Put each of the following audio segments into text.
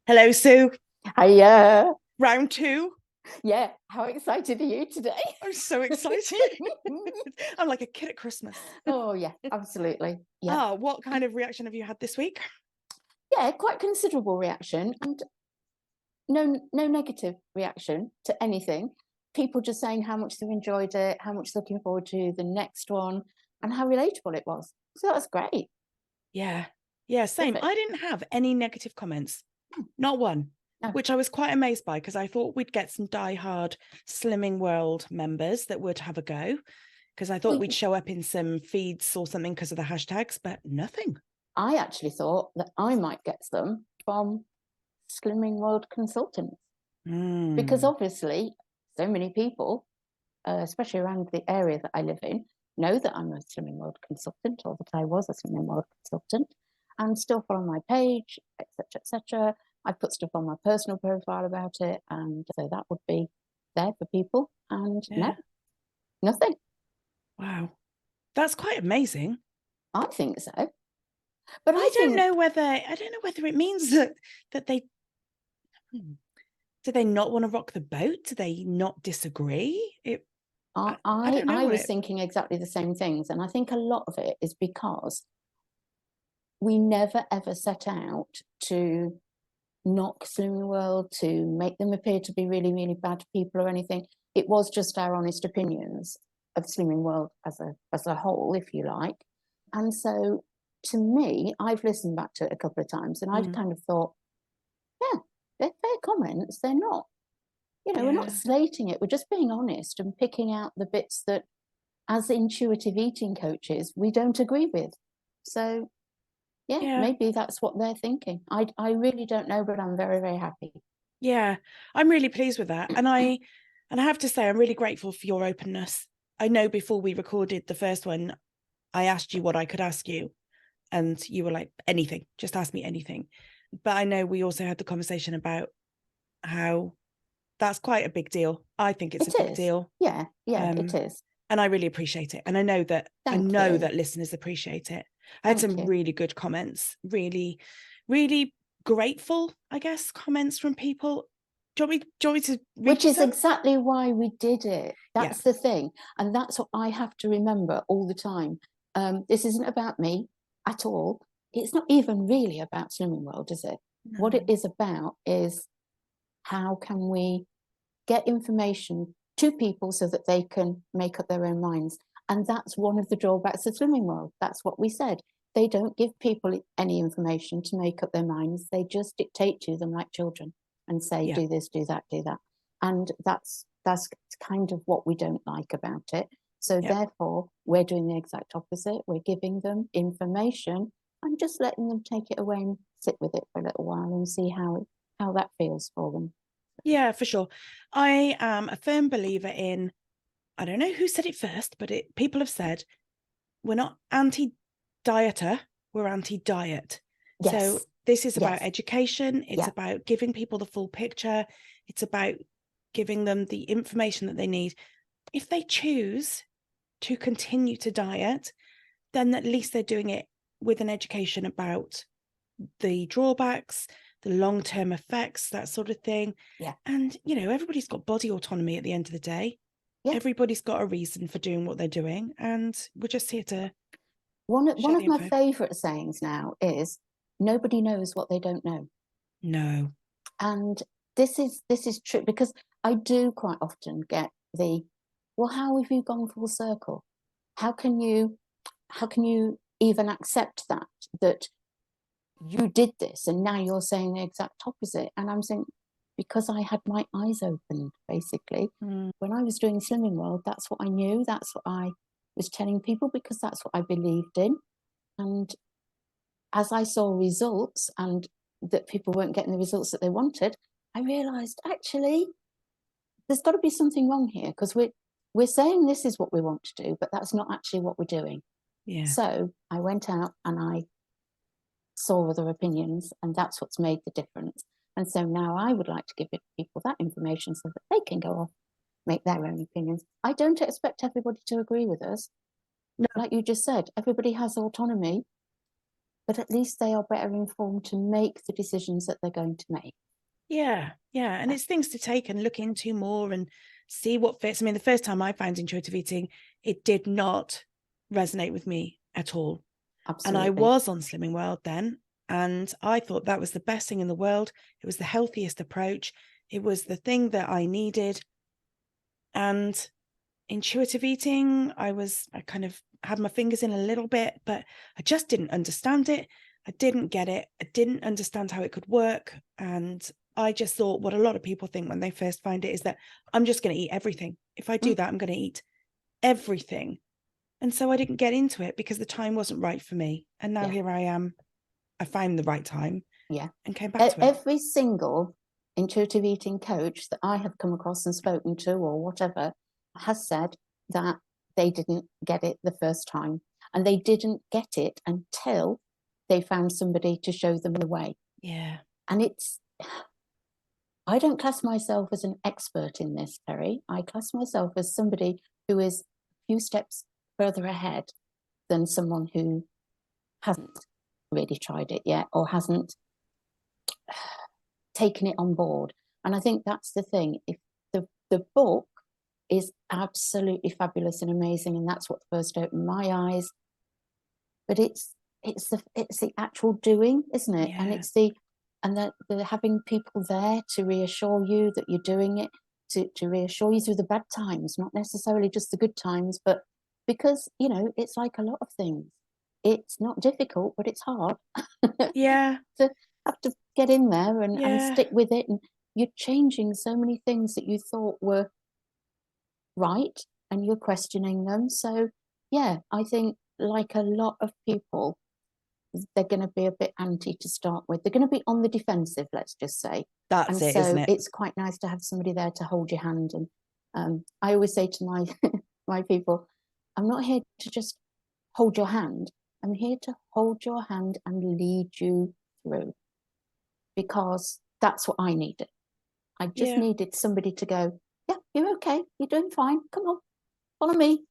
Hello, Sue. Hiya. Round two. Yeah, how excited are you today? I'm so excited. I'm like a kid at Christmas. Oh, yeah, absolutely. Yeah. What kind of reaction have you had this week? Yeah, quite considerable reaction and no negative reaction to anything. People just saying how much they've enjoyed it, how much they're looking forward to the next one, and how relatable it was. So that's great. Yeah. Yeah, same. Terrific. I didn't have any negative comments, not one, No, which I was quite amazed by because I thought we'd get some die-hard Slimming World members that would have a go because I thought we, we'd show up in some feeds or something because of the hashtags, but nothing. I actually thought that I might get some from Slimming World Consultants because Mm, obviously so many people especially around the area that I live in, know that I'm a Slimming World consultant or that I was a Slimming World consultant and still follow my page, etc., etc. I put stuff on my personal profile about it, and so that would be there for people. And yeah. no, nothing. Wow. That's quite amazing. I think so, but I I don't think know whether it means that they do they not want to rock the boat? Do they not disagree? I I don't know I what was it. thinking exactly the same things, and I think a lot of it is because we never ever set out to knock Slimming World, to make them appear to be really, really bad people or anything. It was just our honest opinions of Slimming World as a whole, if you like. And so to me, I've listened back to it a couple of times and I'd Mm, kind of thought, yeah, they're fair comments. They're not, we're not yeah, slating it. We're just being honest and picking out the bits that as intuitive eating coaches, we don't agree with. So yeah, yeah, maybe that's what they're thinking. I really don't know, but I'm very, very happy. yeah. I'm really pleased with that, and I have to say I'm really grateful for your openness. I know before we recorded the first one, I asked you what I could ask you, and you were like, anything, just ask me anything. But I know we also had the conversation about how that's quite a big deal. I think it's a It big is. deal. Yeah, yeah, it Um, is. and I really appreciate it. And I Thank know you. that listeners appreciate it. I had Thank some you. really good comments, really, really grateful, I guess, comments from people. Do you want me to read Which you is some? exactly why we did it. Yeah. That's the thing. And that's what I have to remember all the time. This isn't about me at all. It's not even really about Slimming World, is it? What it No. is about is how can we get information to people so that they can make up their own minds. And that's one of the drawbacks of Slimming World. That's what we said. They don't give people any information to make up their minds. They just dictate to them like children and say, Yeah. do this, do that, do that. And that's kind of what we don't like about it. So Yeah. therefore, we're doing the exact opposite. We're giving them information and just letting them take it away and sit with it for a little while and see how that feels for them. Yeah, for sure. I am a firm believer in, I don't know who said it first, but people have said we're not anti-dieter, we're anti-diet. So Yes, this is about yes, education. It's yeah, about giving people the full picture. It's about giving them the information that they need. If they choose to continue to diet, then at least they're doing it with an education about the drawbacks, the long-term effects, that sort of thing. yeah, And, everybody's got body autonomy at the end of the day. yeah. Everybody's got a reason for doing what they're doing. And we're just here to One share the of my info. favorite sayings now is nobody knows what they don't know. No. And this is true because I do quite often get the, well, how have you gone full circle? How can you how can you even accept that you did this and now you're saying the exact opposite? And I'm saying, because I had my eyes opened, basically. Mm, When I was doing Slimming World, that's what I knew, that's what I was telling people because that's what I believed in. And as I saw results and that people weren't getting the results that they wanted, I realized actually there's got to be something wrong here because we're saying this is what we want to do, but that's not actually what we're doing. yeah. So I went out and I saw other opinions, and that's what's made the difference. And so now I would like to give people that information so that they can go off, make their own opinions. I don't expect everybody to agree with us. No. Like you just said, everybody has autonomy. but at least they are better informed to make the decisions that they're going to make. Yeah. And it's things to take and look into more and see what fits. I mean, the first time I found intuitive eating, it did not resonate with me at all. Absolutely. And I was on Slimming World then, and I thought that was the best thing in the world. It was the healthiest approach. It was the thing that I needed. And intuitive eating, I kind of had my fingers in a little bit, but I just didn't understand it. I didn't get it. I didn't understand how it could work. And I just thought what a lot of people think when they first find it is that I'm just going to eat everything. If I do that, I'm going to eat everything. And so I didn't get into it because the time wasn't right for me. And now here I am. I found the right time. Yeah. And came back to it. Every single intuitive eating coach that I have come across and spoken to or whatever has said that they didn't get it the first time. And they didn't get it until they found somebody to show them the way. Yeah. And I don't class myself as an expert in this, Terry. I class myself as somebody who is a few steps further ahead than someone who hasn't really tried it yet or hasn't taken it on board. And I think that's the thing. If the book is absolutely fabulous and amazing, and that's what first opened my eyes, but it's the actual doing, isn't it? Yeah. And it's the having people there to reassure you that you're doing it, to reassure you through the bad times, not necessarily just the good times, but because, you know, it's like a lot of things. It's not difficult, but it's hard. Yeah. To have to get in there and stick with it. And you're changing so many things that you thought were right and you're questioning them. So, yeah, I think like a lot of people, they're going to be a bit anti to start with. They're going to be on the defensive, let's just say. That's it, so isn't it? It's quite nice to have somebody there to hold your hand. And I always say to my my people, I'm not here to just hold your hand. I'm here to hold your hand and lead you through, because that's what I needed. I just needed somebody to go, yeah, you're okay. You're doing fine. Come on, follow me.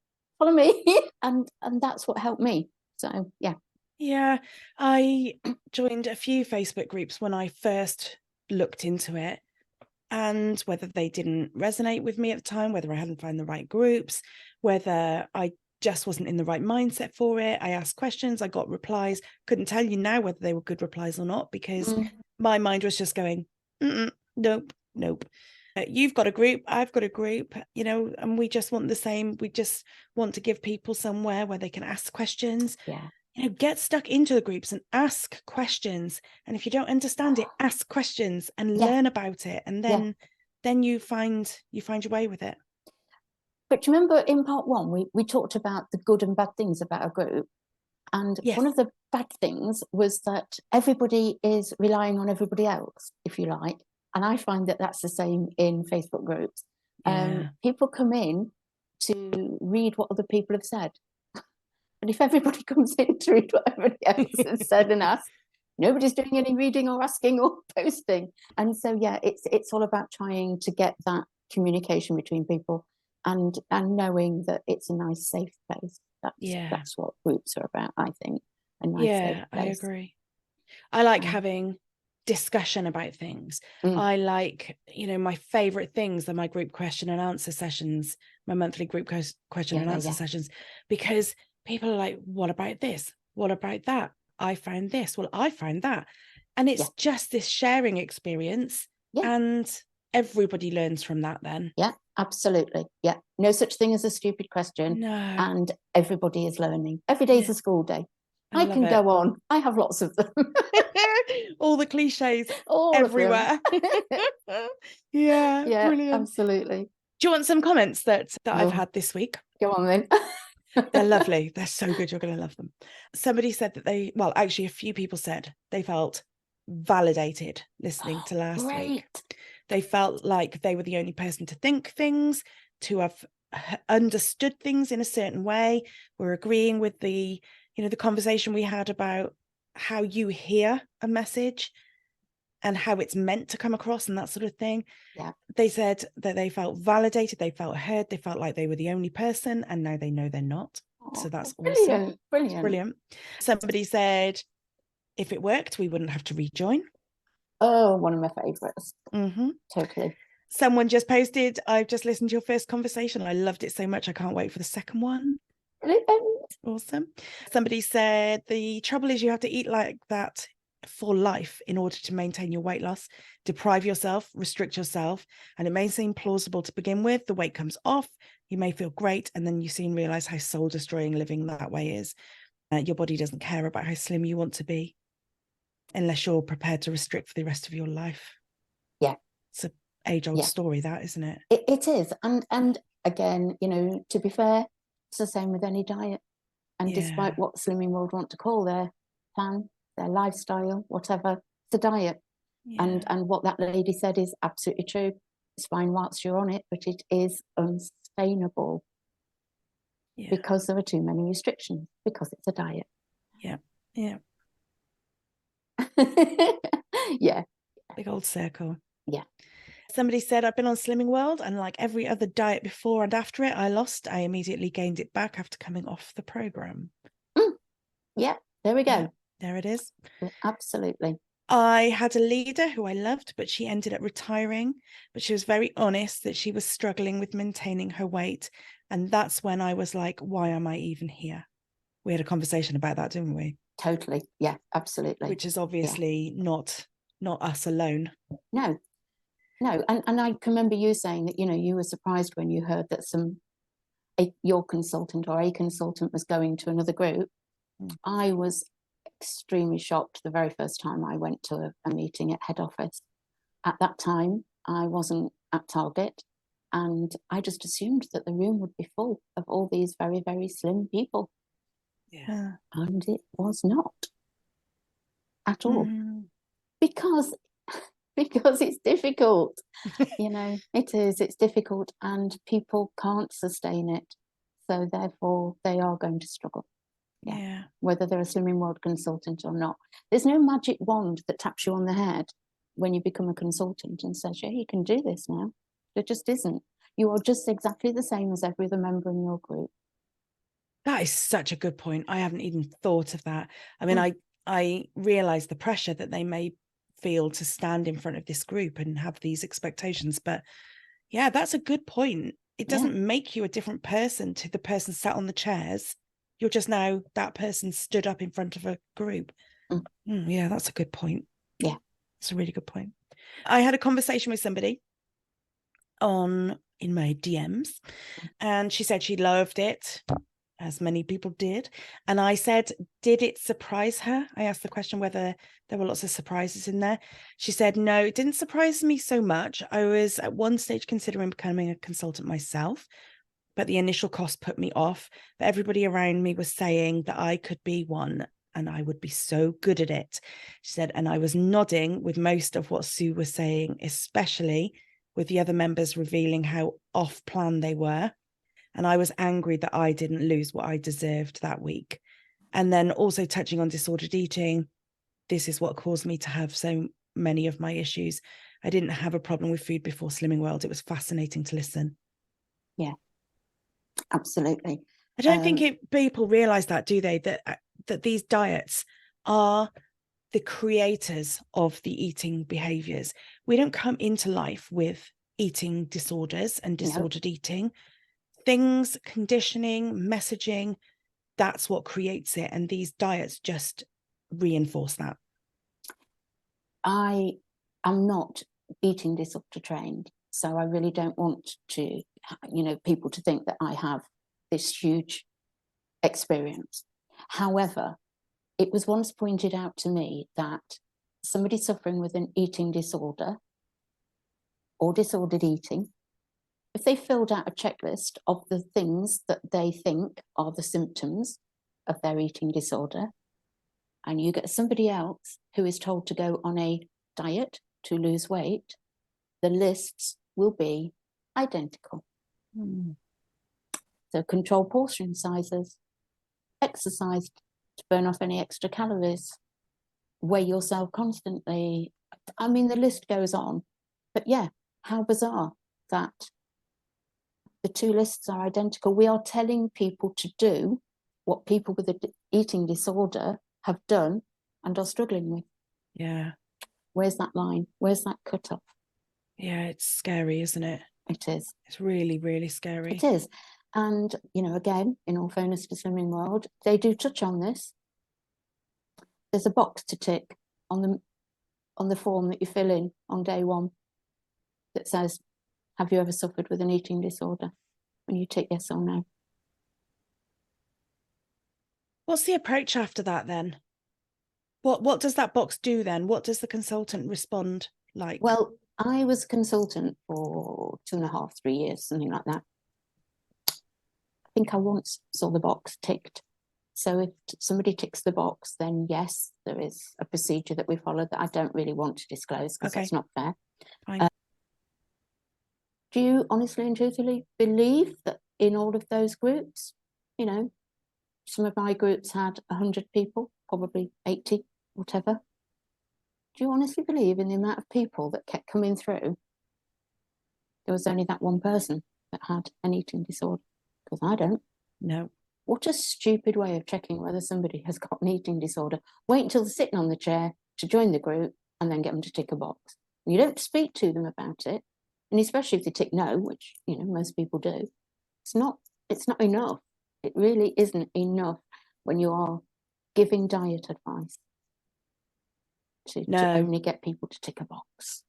and that's what helped me. So, yeah. Yeah, I joined a few Facebook groups when I first looked into it, and whether they didn't resonate with me at the time, whether I hadn't found the right groups, whether I just wasn't in the right mindset for it. I asked questions, I got replies. Couldn't tell you now whether they were good replies or not, because my mind was just going, nope. You've got a group, I've got a group, you know, and we just want the same. We just want to give people somewhere where they can ask questions. Yeah. You know, get stuck into the groups and ask questions. And if you don't understand it, ask questions and learn about it. And then you find your way with it. But you remember in part one, we talked about the good and bad things about a group. And one of the bad things was that everybody is relying on everybody else, if you like. And I find that that's the same in Facebook groups. People come in to read what other people have said. And if everybody comes in to read what everybody else has said and asked, nobody's doing any reading or asking or posting. And so, yeah, it's all about trying to get that communication between people and knowing that it's a nice, safe place. That's what groups are about, I think. A nice, safe place. I agree. I like having discussion about things. I like, you know, my favorite things are my group question and answer sessions, my monthly group question and answer sessions, because people are like, what about this? What about that? I found this. Well, I found that. And it's just this sharing experience. And everybody learns from that then. Yeah, absolutely. Yeah. No such thing as a stupid question. No. And everybody is learning. Every day is a school day. I can go on. I have lots of them. All the cliches all everywhere. Yeah, brilliant. Absolutely. Do you want some comments that I've had this week? Go on then. They're lovely. They're so good. You're going to love them. Somebody said that actually a few people said they felt validated listening to last week. They felt like they were the only person to think things, to have understood things in a certain way. We're agreeing with the conversation we had about how you hear a message and how it's meant to come across and that sort of thing. Yeah. They said that they felt validated, they felt heard, they felt like they were the only person, and now they know they're not. So that's awesome. Brilliant. Somebody said if it worked, we wouldn't have to rejoin. Oh, one of my favorites. Mm-hmm. Totally. Someone just posted, I've just listened to your first conversation. I loved it so much. I can't wait for the second one. Awesome. Somebody said, the trouble is you have to eat like that for life in order to maintain your weight loss. Deprive yourself, restrict yourself, and it may seem plausible to begin with. The weight comes off, you may feel great, and then you soon realize how soul destroying living that way is. Your body doesn't care about how slim you want to be unless you're prepared to restrict for the rest of your life. Yeah. It's an age-old story, that, isn't it? It is. And again, you know, to be fair, it's the same with any diet. And despite what Slimming World want to call their plan, their lifestyle, whatever, it's a diet. And what that lady said is absolutely true. It's fine whilst you're on it, but it is unsustainable because there are too many restrictions, because it's a diet. Yeah. Yeah. Big old circle. Yeah. Somebody said, I've been on Slimming World, and like every other diet before and after it, I immediately gained it back after coming off the program. Yeah, there we go. Yeah, there it is. Absolutely. I had a leader who I loved, but she ended up retiring. But she was very honest that she was struggling with maintaining her weight. And that's when I was like, why am I even here? We had a conversation about that, didn't we? Totally. Yeah, absolutely. Which is obviously not us alone. No. And I can remember you saying that, you know, you were surprised when you heard that your consultant or a consultant was going to another group. I was extremely shocked the very first time I went to a meeting at head office. At that time, I wasn't at target, and I just assumed that the room would be full of all these very, very slim people. Yeah. And it was not at all. Because it's difficult. You know, it's difficult, and people can't sustain it. So therefore they are going to struggle. Yeah. Whether they're a Slimming World consultant or not. There's no magic wand that taps you on the head when you become a consultant and says, yeah, you can do this now. There just isn't. You are just exactly the same as every other member in your group. That is such a good point. I haven't even thought of that. I mean, I realize the pressure that they may feel to stand in front of this group and have these expectations. But yeah, that's a good point. It doesn't make you a different person to the person sat on the chairs. You're just now that person stood up in front of a group. Yeah, that's a good point. Yeah. It's a really good point. I had a conversation with somebody in my DMs, and she said she loved it, as many people did. And I said, did it surprise her? I asked the question whether there were lots of surprises in there. She said, no, it didn't surprise me so much. I was at one stage considering becoming a consultant myself, but the initial cost put me off. But everybody around me was saying that I could be one and I would be so good at it. She said, and I was nodding with most of what Sue was saying, especially with the other members revealing how off plan they were. And I was angry that I didn't lose what I deserved that week. And then also touching on disordered eating, this is what caused me to have so many of my issues. I didn't have a problem with food before Slimming World. It was fascinating to listen. Yeah, absolutely. I don't think people realize that, do they? That these diets are the creators of the eating behaviors. We don't come into life with eating disorders and disordered eating. Things, conditioning, messaging, that's what creates it. And these diets just reinforce that. I am not eating disorder trained, so I really don't want to, you know, people to think that I have this huge experience. However, it was once pointed out to me that somebody suffering with an eating disorder or disordered eating, if they filled out a checklist of the things that they think are the symptoms of their eating disorder, and you get somebody else who is told to go on a diet to lose weight, the lists will be identical. So control portion sizes, exercise to burn off any extra calories, weigh yourself constantly. I mean, the list goes on. But yeah, how bizarre that the two lists are identical. We are telling people to do what people with an eating disorder have done and are struggling with. Yeah. Where's that line? Where's that cut off? Yeah, it's scary, isn't it? It is. It's really, really scary. It is. And, you know, again, in all fairness to Slimming World, they do touch on this. There's a box to tick on the form that you fill in on day one that says, have you ever suffered with an eating disorder? And you tick yes or no. What's the approach after that then? What does that box do then? What does the consultant respond like? Well, I was a consultant for 2.5, 3 years, something like that. I think I once saw the box ticked. So if somebody ticks the box, then yes, there is a procedure that we follow that I don't really want to disclose because that's not fair. Fine. Do you honestly and truthfully believe that in all of those groups, you know, some of my groups had 100 people, probably 80, whatever. Do you honestly believe in the amount of people that kept coming through? There was only that one person that had an eating disorder, because I don't. No. What a stupid way of checking whether somebody has got an eating disorder. Wait until they're sitting on the chair to join the group and then get them to tick a box. You don't speak to them about it. And especially if they tick no, which, you know, most people do, it's not enough. It really isn't enough when you are giving diet advice to only get people to tick a box.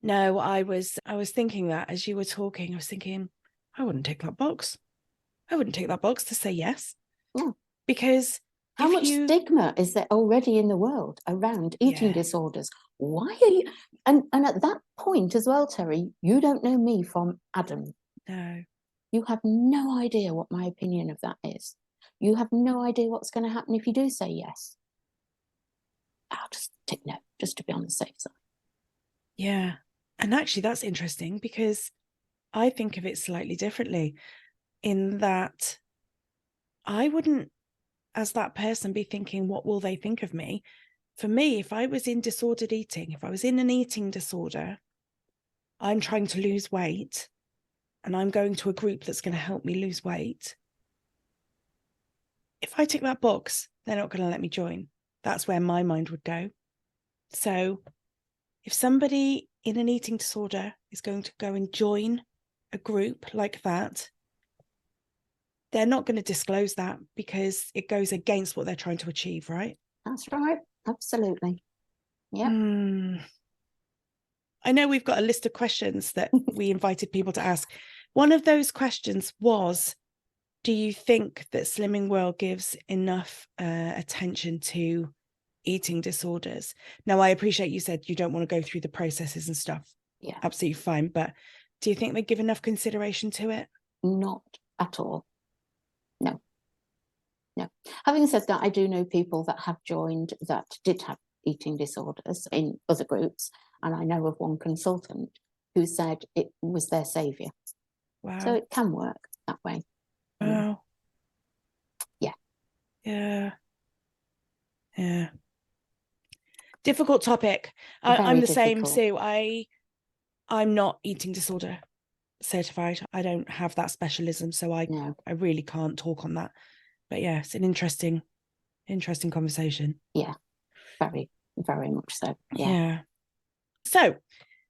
No, I was thinking that as you were talking, I was thinking, I wouldn't tick that box. I wouldn't tick that box to say yes. No. Because how much stigma is there already in the world around eating disorders? Why are you... And at that point as well, Terry, you don't know me from Adam. No. You have no idea what my opinion of that is. You have no idea what's going to happen if you do say yes. I'll just tick no, just to be on the safe side. Yeah. And actually, that's interesting because I think of it slightly differently in that I wouldn't, as that person, be thinking, what will they think of me? For me, if I was in disordered eating, if I was in an eating disorder, I'm trying to lose weight and I'm going to a group that's going to help me lose weight. If I tick that box, they're not going to let me join. That's where my mind would go. So if somebody in an eating disorder is going to go and join a group like that, they're not going to disclose that because it goes against what they're trying to achieve, right? That's right. Absolutely. Yeah. I know we've got a list of questions that we invited people to ask. One of those questions was, do you think that Slimming World gives enough attention to eating disorders? Now, I appreciate you said you don't want to go through the processes and stuff. Yeah. Absolutely fine. But do you think they give enough consideration to it? Not at all. No. No. Having said that, I do know people that have joined that did have eating disorders in other groups. And I know of one consultant who said it was their saviour. Wow. So it can work that way. Wow. Yeah. Yeah. Yeah. Difficult topic. I'm the same, Sue. I'm not eating disorder certified. I don't have that specialism, so I really can't talk on that. But yeah, it's an interesting conversation. Yeah, very, very much so. Yeah. So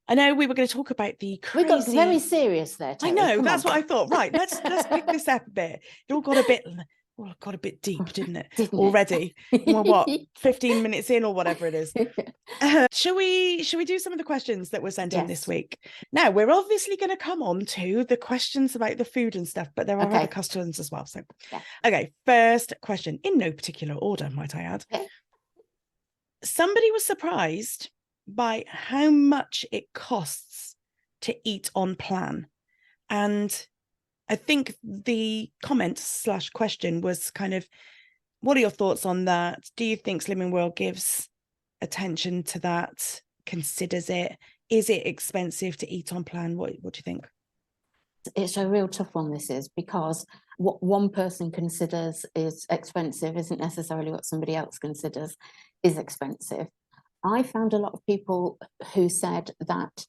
I know we were going to talk about the crazy... We got very serious there, Terry. I know, that's what I thought. Right, let's pick this up a bit. It all got a bit deep, didn't it? Already. Well, what, 15 minutes in or whatever it is. Shall we do some of the questions that were sent in this week? Now, we're obviously going to come on to the questions about the food and stuff, but there are other questions as well. So, okay, first question, in no particular order, might I add. Somebody was surprised by how much it costs to eat on plan. And I think the comment / question was kind of, what are your thoughts on that? Do you think Slimming World gives attention to that, considers it? Is it expensive to eat on plan? What do you think? It's a real tough one, this is, because what one person considers is expensive isn't necessarily what somebody else considers is expensive. I found a lot of people who said that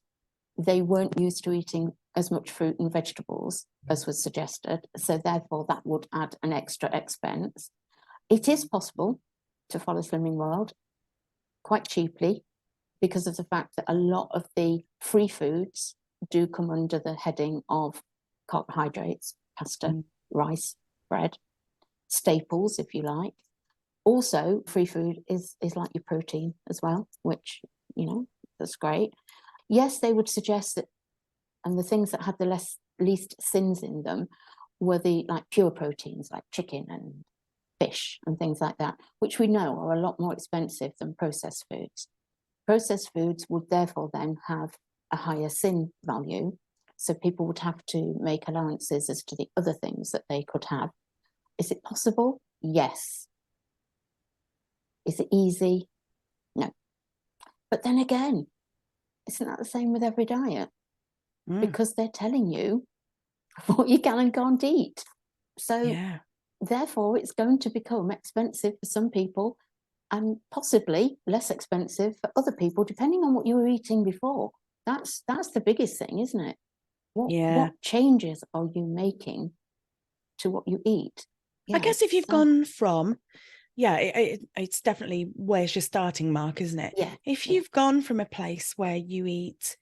they weren't used to eating as much fruit and vegetables as was suggested, so therefore that would add an extra expense. It is possible to follow Slimming World quite cheaply because of the fact that a lot of the free foods do come under the heading of carbohydrates, pasta, rice, bread, staples, if you like. Also, free food is like your protein as well, which, you know, that's great. Yes, they would suggest that, and the things that had the least sins in them were the like pure proteins like chicken and fish and things like that, which we know are a lot more expensive than processed foods. Processed foods would therefore then have a higher sin value. So people would have to make allowances as to the other things that they could have. Is it possible? Yes. Is it easy? No. But then again, isn't that the same with every diet? Because they're telling you what you can and can't eat. So therefore, it's going to become expensive for some people and possibly less expensive for other people, depending on what you were eating before. That's the biggest thing, isn't it? What changes are you making to what you eat? I guess if you've gone from, it's definitely where's your starting mark, isn't it? Yeah. If you've gone from a place where you eat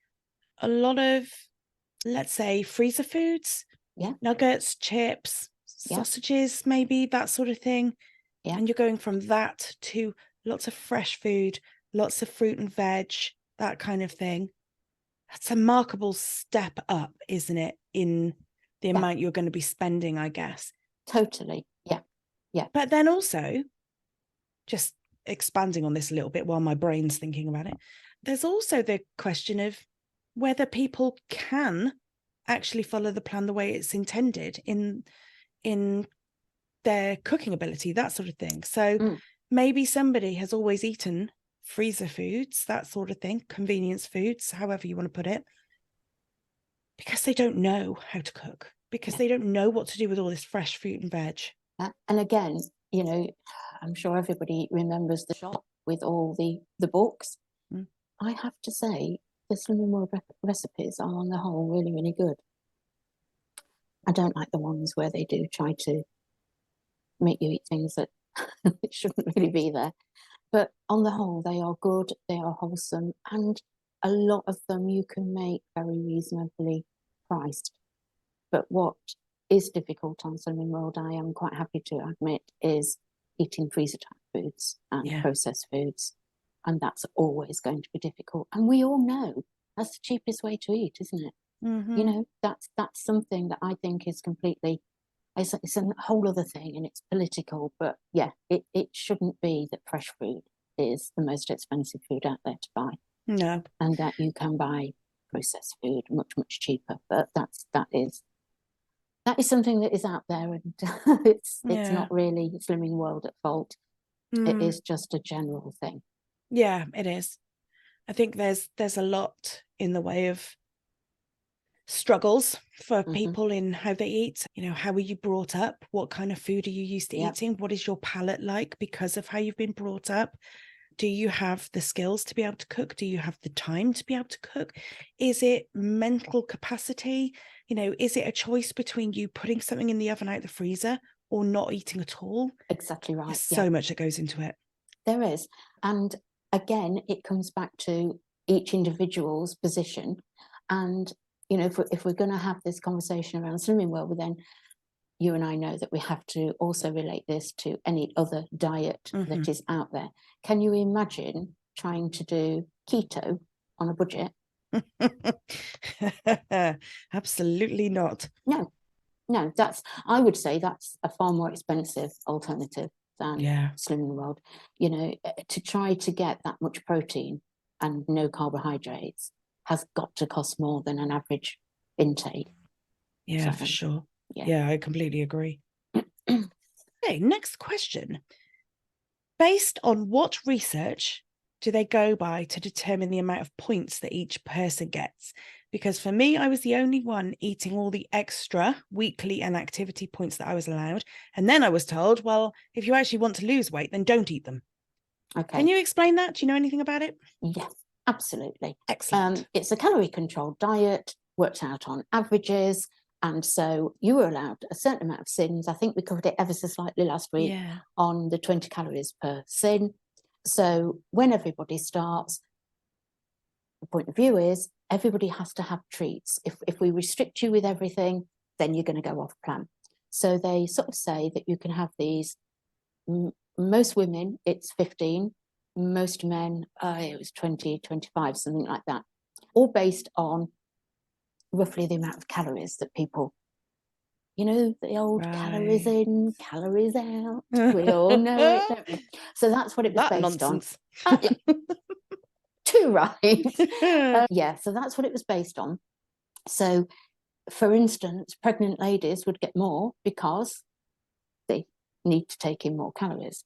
a lot of, let's say, freezer foods, nuggets, chips, sausages, maybe that sort of thing, and you're going from that to lots of fresh food, lots of fruit and veg, that kind of thing, that's a remarkable step up, isn't it, in the amount you're going to be spending, I guess. Totally. Yeah. But then also, just expanding on this a little bit while my brain's thinking about it, there's also the question of whether people can actually follow the plan the way it's intended in their cooking ability, that sort of thing. So maybe somebody has always eaten freezer foods, that sort of thing, convenience foods, however you want to put it, because they don't know how to cook, because they don't know what to do with all this fresh fruit and veg. And again, you know, I'm sure everybody remembers the shop with all the books. I have to say, the Slimming World recipes are on the whole really, really good. I don't like the ones where they do try to make you eat things that shouldn't really be there. But on the whole, they are good, they are wholesome, and a lot of them you can make very reasonably priced. But what is difficult on Slimming World, I am quite happy to admit, is eating freezer-type foods and processed foods. And that's always going to be difficult. And we all know that's the cheapest way to eat, isn't it? You know, that's something that I think is completely, it's a whole other thing and it's political. But yeah, it shouldn't be that fresh food is the most expensive food out there to buy. No. And that you can buy processed food much, much cheaper. But that is something that is out there, and it's not really Slimming World at fault. It is just a general thing. Yeah, it is. I think there's a lot in the way of struggles for people in how they eat. You know, how were you brought up? What kind of food are you used to eating? What is your palate like because of how you've been brought up? Do you have the skills to be able to cook? Do you have the time to be able to cook? Is it mental capacity? You know, is it a choice between you putting something in the oven out the freezer or not eating at all? Exactly right. There's so much that goes into it. There is. And again, it comes back to each individual's position. And, you know, if we're going to have this conversation around Slimming World, then you and I know that we have to also relate this to any other diet that is out there. Can you imagine trying to do keto on a budget? Absolutely not. No, I would say that's a far more expensive alternative than Slimming World. You know, to try to get that much protein and no carbohydrates has got to cost more than an average intake. Yeah, for sure. Yeah, I completely agree. Okay, next question. Based on what research do they go by to determine the amount of points that each person gets? Because for me, I was the only one eating all the extra weekly and activity points that I was allowed. And then I was told, well, if you actually want to lose weight, then don't eat them. Okay. Can you explain that? Do you know anything about it? Yes, absolutely. Excellent. It's a calorie controlled diet, worked out on averages. And so you were allowed a certain amount of sins. I think we covered it ever so slightly last week on the 20 calories per sin. So when everybody starts, the point of view is everybody has to have treats. If we restrict you with everything, then you're going to go off plan. So they sort of say that you can have these, most women, it's 15, most men, it was 20, 25, something like that, all based on roughly the amount of calories that people, you know, the old calories in, calories out. We all know it, don't we? So that's what it was based nonsense. on. Too right. Yeah, so that's what it was based on. So, for instance, pregnant ladies would get more because they need to take in more calories.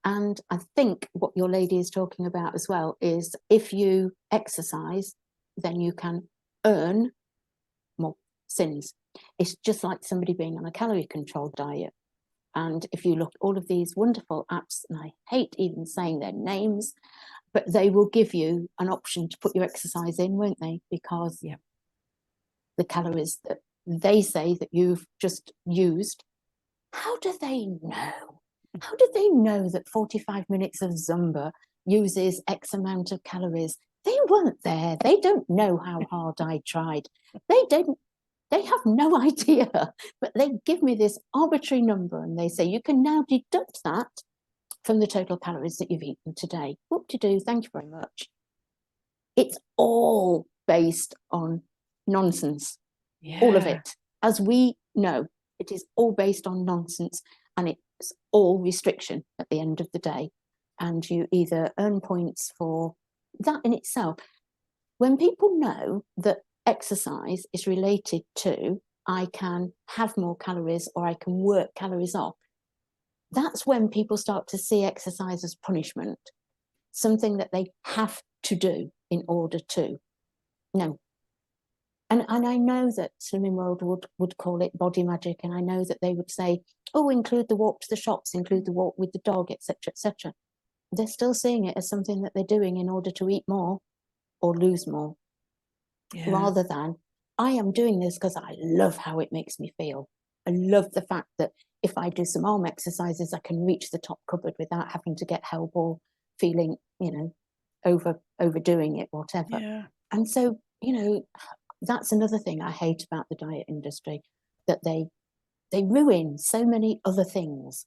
And I think what your lady is talking about as well is if you exercise, then you can earn more sins. It's just like somebody being on a calorie controlled diet. And if you look at all of these wonderful apps, and I hate even saying their names, but they will give you an option to put your exercise in, won't they? Because the calories that they say that you've just used, how do they know? How do they know that 45 minutes of Zumba uses X amount of calories? They weren't there. They don't know how hard I tried. They have no idea, but they give me this arbitrary number and they say, you can now deduct that from the total calories that you've eaten today. Whoop-de-doo, thank you very much. It's all based on nonsense. All of it. As we know, it is all based on nonsense, and it's all restriction at the end of the day. And you either earn points for that in itself. When people know that exercise is related to I can have more calories or I can work calories off, that's when people start to see exercise as punishment, something that they have to do in order to. No. And I know that Slimming World would call it body magic, and I know that they would say, oh, include the walk to the shops, include the walk with the dog, etc., etc. They're still seeing it as something that they're doing in order to eat more or lose more, rather than, I am doing this because I love how it makes me feel. I love the fact that if I do some arm exercises, I can reach the top cupboard without having to get help or feeling, you know, overdoing it, whatever. And so, you know, that's another thing I hate about the diet industry, that they ruin so many other things,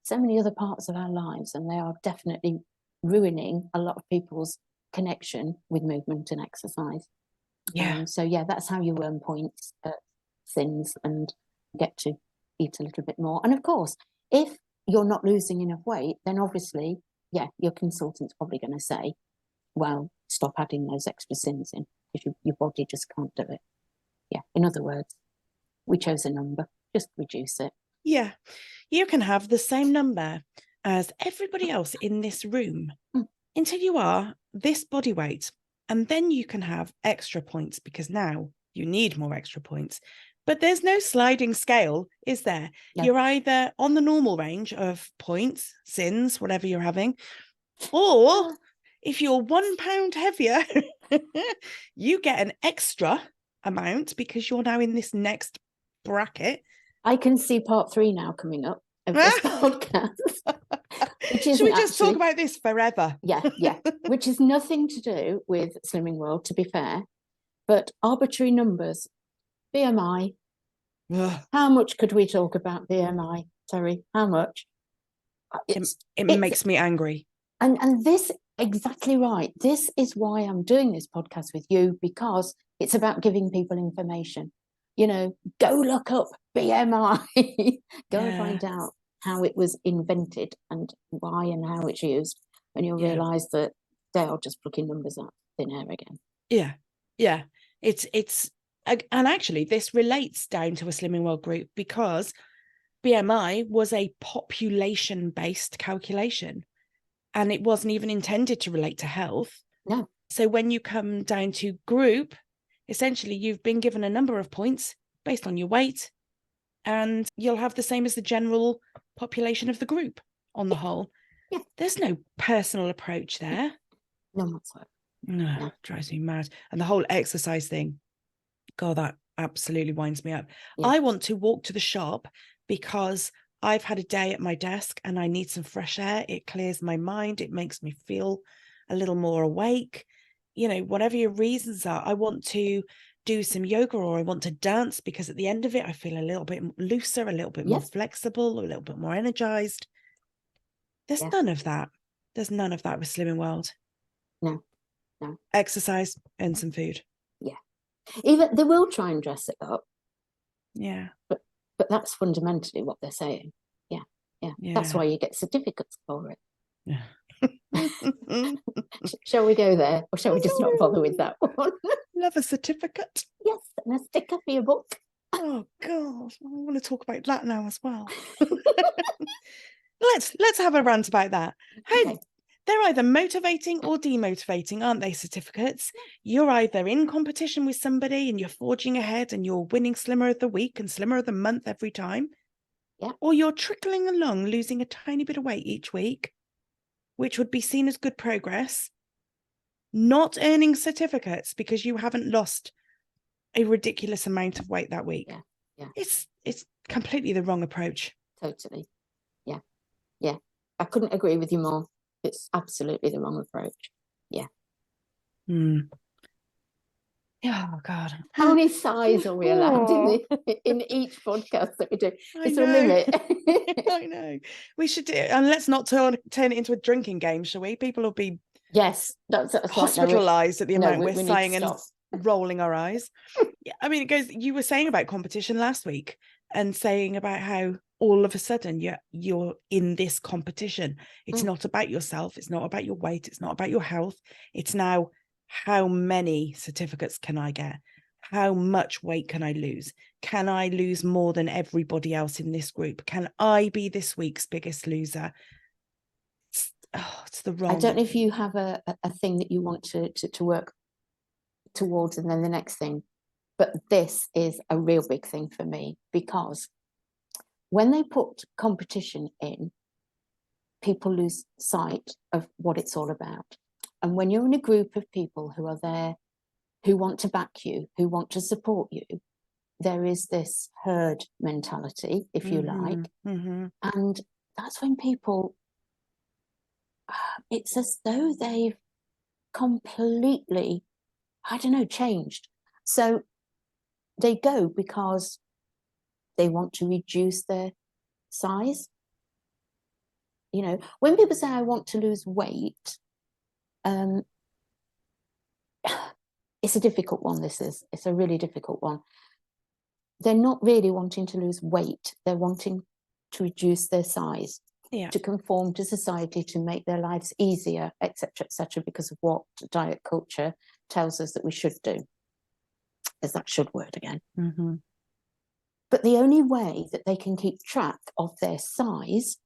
so many other parts of our lives, and they are definitely ruining a lot of people's connection with movement and exercise. So yeah, that's how you earn points at things and get to eat a little bit more. And of course, if you're not losing enough weight, then obviously, yeah, your consultant's probably going to say, well, stop adding those extra sins in, because your body just can't do it. Yeah, in other words, we chose a number, just reduce it. Yeah, you can have the same number as everybody else in this room until you are this body weight. And then you can have extra points, because now you need more extra points. But there's no sliding scale, is there? Yeah. You're either on the normal range of points, sins, whatever you're having, or if you're 1 pound heavier, you get an extra amount because you're now in this next bracket. I can see part 3 now coming up of this podcast. Should we just talk about this forever? Yeah. Which is nothing to do with Slimming World, to be fair, but arbitrary numbers. BMI. How much could we talk about BMI, Terry? How much? It makes me angry. And this, exactly right. This is why I'm doing this podcast with you, because it's about giving people information. You know, go look up BMI. Go and find out how it was invented and why and how it's used. And you'll realise that they are just plucking numbers out of thin air again. Yeah. It's and actually this relates down to a Slimming World group, because BMI was a population-based calculation, and it wasn't even intended to relate to health. No. So when you come down to group, essentially you've been given a number of points based on your weight, and you'll have the same as the general population of the group on the whole. Yeah. There's no personal approach there. No whatsoever. No, drives me mad. And the whole exercise thing, God, absolutely winds me up. Yeah. I want to walk to the shop because I've had a day at my desk and I need some fresh air. It clears my mind. It makes me feel a little more awake. You know, whatever your reasons are, I want to do some yoga, or I want to dance because at the end of it, I feel a little bit looser, a little bit more flexible, a little bit more energized. There's none of that. There's none of that with Slimming World. No. Exercise and some food. Yeah. Even they will try and dress it up. Yeah. But that's fundamentally what they're saying. Yeah. That's why you get certificates for it. Yeah. Shall we go there, or shall we just not bother with that one? Love a certificate. Yes, and a sticker for your book. Oh God, I want to talk about that now as well. Let's have a rant about that. Hey, they're either motivating or demotivating, aren't they? Certificates. You're either in competition with somebody and you're forging ahead and you're winning Slimmer of the Week and Slimmer of the Month every time. Yeah. Or you're trickling along, losing a tiny bit of weight each week, which would be seen as good progress, not earning certificates because you haven't lost a ridiculous amount of weight that week. Yeah. It's completely the wrong approach. Totally. Yeah. I couldn't agree with you more. It's absolutely the wrong approach. Yeah. Oh God. How many sighs are we allowed in each podcast that we do? Is there a limit? I know. We should do it. And let's not turn it into a drinking game, shall we? People will be that's hospitalized at the amount we're saying and rolling our eyes. Yeah, I mean, it goes, you were saying about competition last week and saying about how all of a sudden you're in this competition. It's not about yourself. It's not about your weight. It's not about your health. It's now, how many certificates can I get? How much weight can I lose? Can I lose more than everybody else in this group? Can I be this week's biggest loser? It's the wrong. I don't know if you have a thing that you want to work towards, and then the next thing, but this is a real big thing for me, because when they put competition in, people lose sight of what it's all about. And when you're in a group of people who are there, who want to back you, who want to support you, there is this herd mentality, if you like. And that's when people, it's as though they've completely, I don't know, changed. So they go because they want to reduce their size. You know, when people say, I want to lose weight, it's a difficult one. It's a really difficult one. They're not really wanting to lose weight. They're wanting to reduce their size, to conform to society, to make their lives easier, etc., because of what diet culture tells us that we should do. There's that should word again. But the only way that they can keep track of their size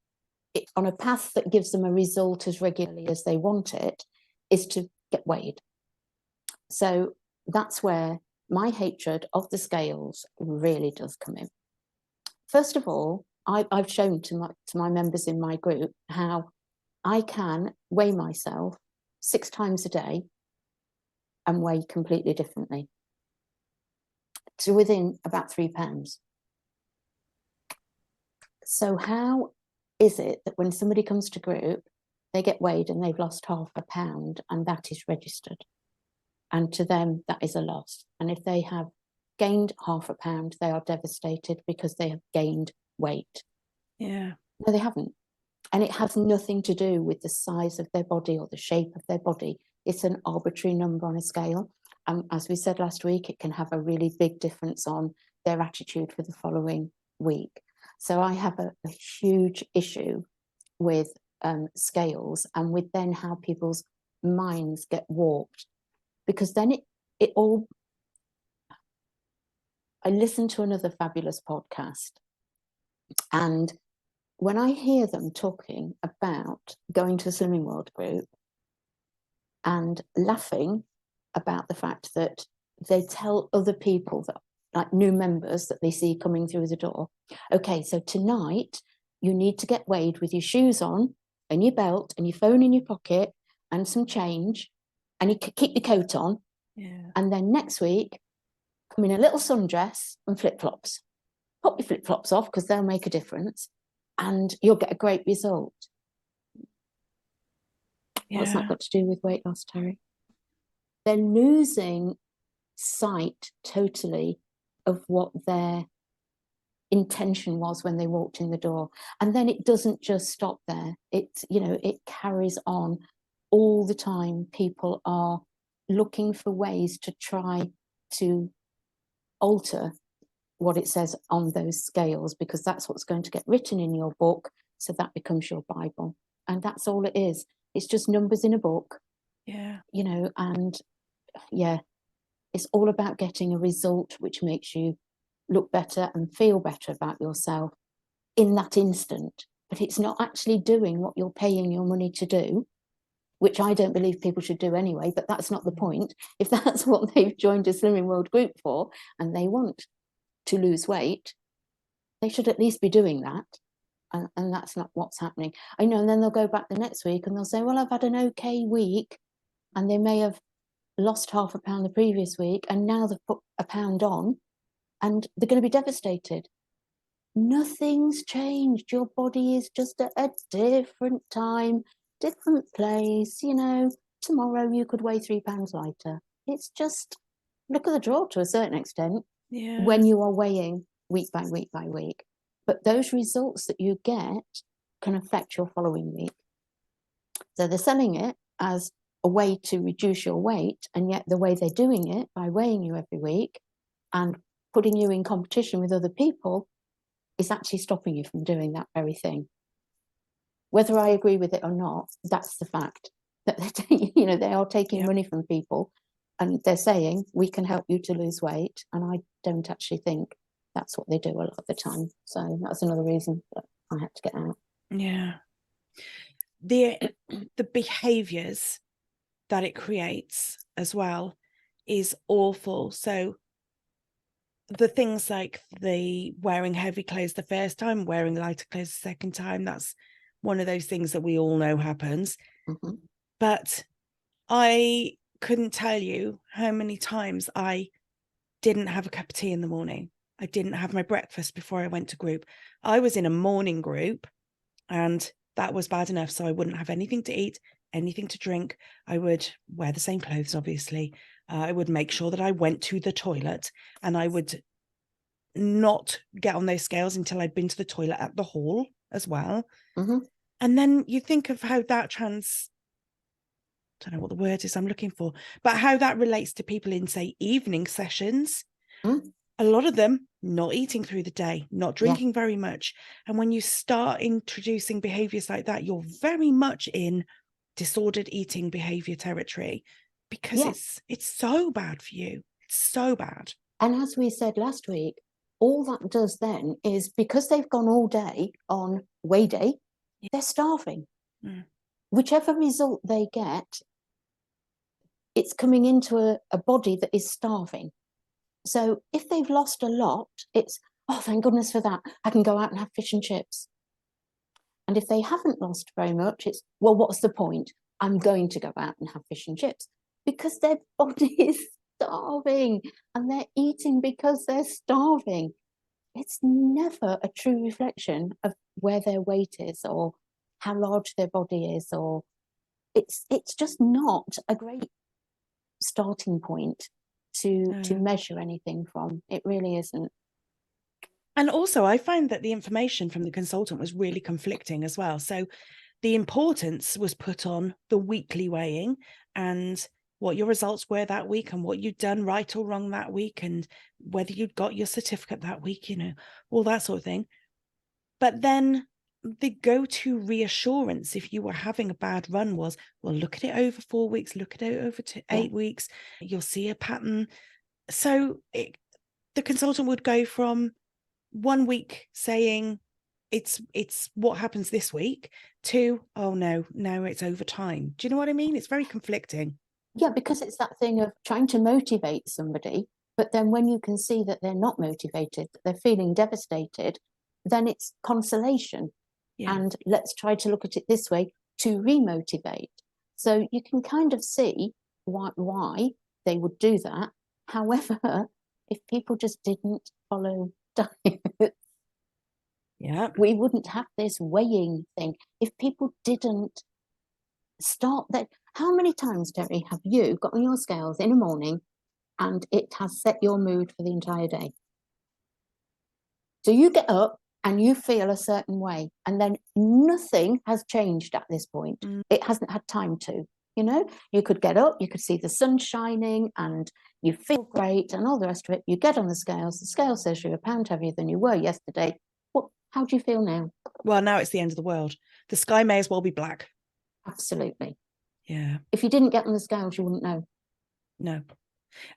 on a path that gives them a result as regularly as they want it is to get weighed. So that's where my hatred of the scales really does come in. First of all, I've shown to my members in my group how I can weigh myself 6 times a day and weigh completely differently, to within about 3 pounds. So how is it that when somebody comes to group, they get weighed and they've lost ½ a pound, and that is registered? And to them, that is a loss. And if they have gained ½ a pound, they are devastated because they have gained weight. Yeah. No, they haven't. And it has nothing to do with the size of their body or the shape of their body. It's an arbitrary number on a scale. And as we said last week, it can have a really big difference on their attitude for the following week. So I have a huge issue with scales, and with then how people's minds get warped. Because then it all, I listened to another fabulous podcast, and when I hear them talking about going to a Slimming World group and laughing about the fact that they tell other people, that like new members that they see coming through the door, okay, so tonight you need to get weighed with your shoes on and your belt and your phone in your pocket and some change, and you keep your coat on. Yeah. And then next week come in a little sundress and flip-flops. Pop your flip-flops off because they'll make a difference and you'll get a great result. What's that got to do with weight loss, Terry? They're losing sight totally of what their intention was when they walked in the door. And then it doesn't just stop there. It's, you know, it carries on all the time. People are looking for ways to try to alter what it says on those scales, because that's what's going to get written in your book. So that becomes your Bible. And that's all it is. It's just numbers in a book. Yeah. You know, and yeah, it's all about getting a result which makes you look better and feel better about yourself in that instant. But it's not actually doing what you're paying your money to do, which I don't believe people should do anyway, but that's not the point. If that's what they've joined a Slimming World group for, and they want to lose weight, they should at least be doing that. And that's not what's happening. I know, and then they'll go back the next week and they'll say, well, I've had an okay week, and they may have lost half a pound the previous week, and now they've put a pound on, and they're going to be devastated. Nothing's changed. Your body is just at a different time, different place. You know, tomorrow you could weigh 3 pounds lighter. It's just look at the draw to a certain extent. Yeah. When you are weighing week by week by week. But those results that you get can affect your following week. So they're selling it as a way to reduce your weight, and yet the way they're doing it by weighing you every week and putting you in competition with other people is actually stopping you from doing that very thing. Whether I agree with it or not, that's the fact. That you know, they are taking money from people and they're saying, we can help you to lose weight. And I don't actually think that's what they do a lot of the time. So that's another reason that I had to get out. Yeah. The behaviors that it creates as well is awful. So the things like the wearing heavy clothes the first time, wearing lighter clothes the second time, that's one of those things that we all know happens. Mm-hmm. But I couldn't tell you how many times I didn't have a cup of tea in the morning. I didn't have my breakfast before I went to group. I was in a morning group and that was bad enough. So I wouldn't have anything to eat, anything to drink. I would wear the same clothes, obviously. I would make sure that I went to the toilet, and I would not get on those scales until I'd been to the toilet at the hall as well. Mm-hmm. And then you think of how that I don't know what the word is I'm looking for, but how that relates to people in, say, evening sessions. A lot of them not eating through the day, not drinking very much. And when you start introducing behaviors like that, you're very much in disordered eating behavior territory, because it's so bad for you. It's so bad. And as we said last week, all that does then is, because they've gone all day on weigh day, they're starving. Whichever result they get, it's coming into a body that is starving. So if they've lost a lot, it's, oh, thank goodness for that. I can go out and have fish and chips. And if they haven't lost very much, it's, well, what's the point? I'm going to go out and have fish and chips, because their body is starving and they're eating because they're starving. It's never a true reflection of where their weight is or how large their body is, or it's just not a great starting point to measure anything from. It really isn't. And also, I find that the information from the consultant was really conflicting as well. So the importance was put on the weekly weighing and what your results were that week and what you'd done right or wrong that week and whether you'd got your certificate that week, you know, all that sort of thing. But then the go-to reassurance if you were having a bad run was, well, look at it over 4 weeks, look at it over 8 weeks, you'll see a pattern. So the consultant would go from 1 week saying it's what happens this week to, oh no, now it's over time. Do you know what I mean? It's very conflicting. Yeah, because it's that thing of trying to motivate somebody, but then when you can see that they're not motivated, they're feeling devastated, then it's consolation. And let's try to look at it this way to remotivate. So you can kind of see why they would do that. However, if people just didn't follow diet, Yeah. we wouldn't have this weighing thing. If people didn't start that, how many times, Terry, have you got on your scales in the morning and it has set your mood for the entire day? So you get up and you feel a certain way, and then nothing has changed at this point. It hasn't had time to. You know, you could get up, you could see the sun shining, and you feel great, and all the rest of it. You get on the scale says you're a pound heavier than you were yesterday. What? How do you feel now? Well, now it's the end of the world. The sky may as well be black. Absolutely. Yeah. If you didn't get on the scales, you wouldn't know. No.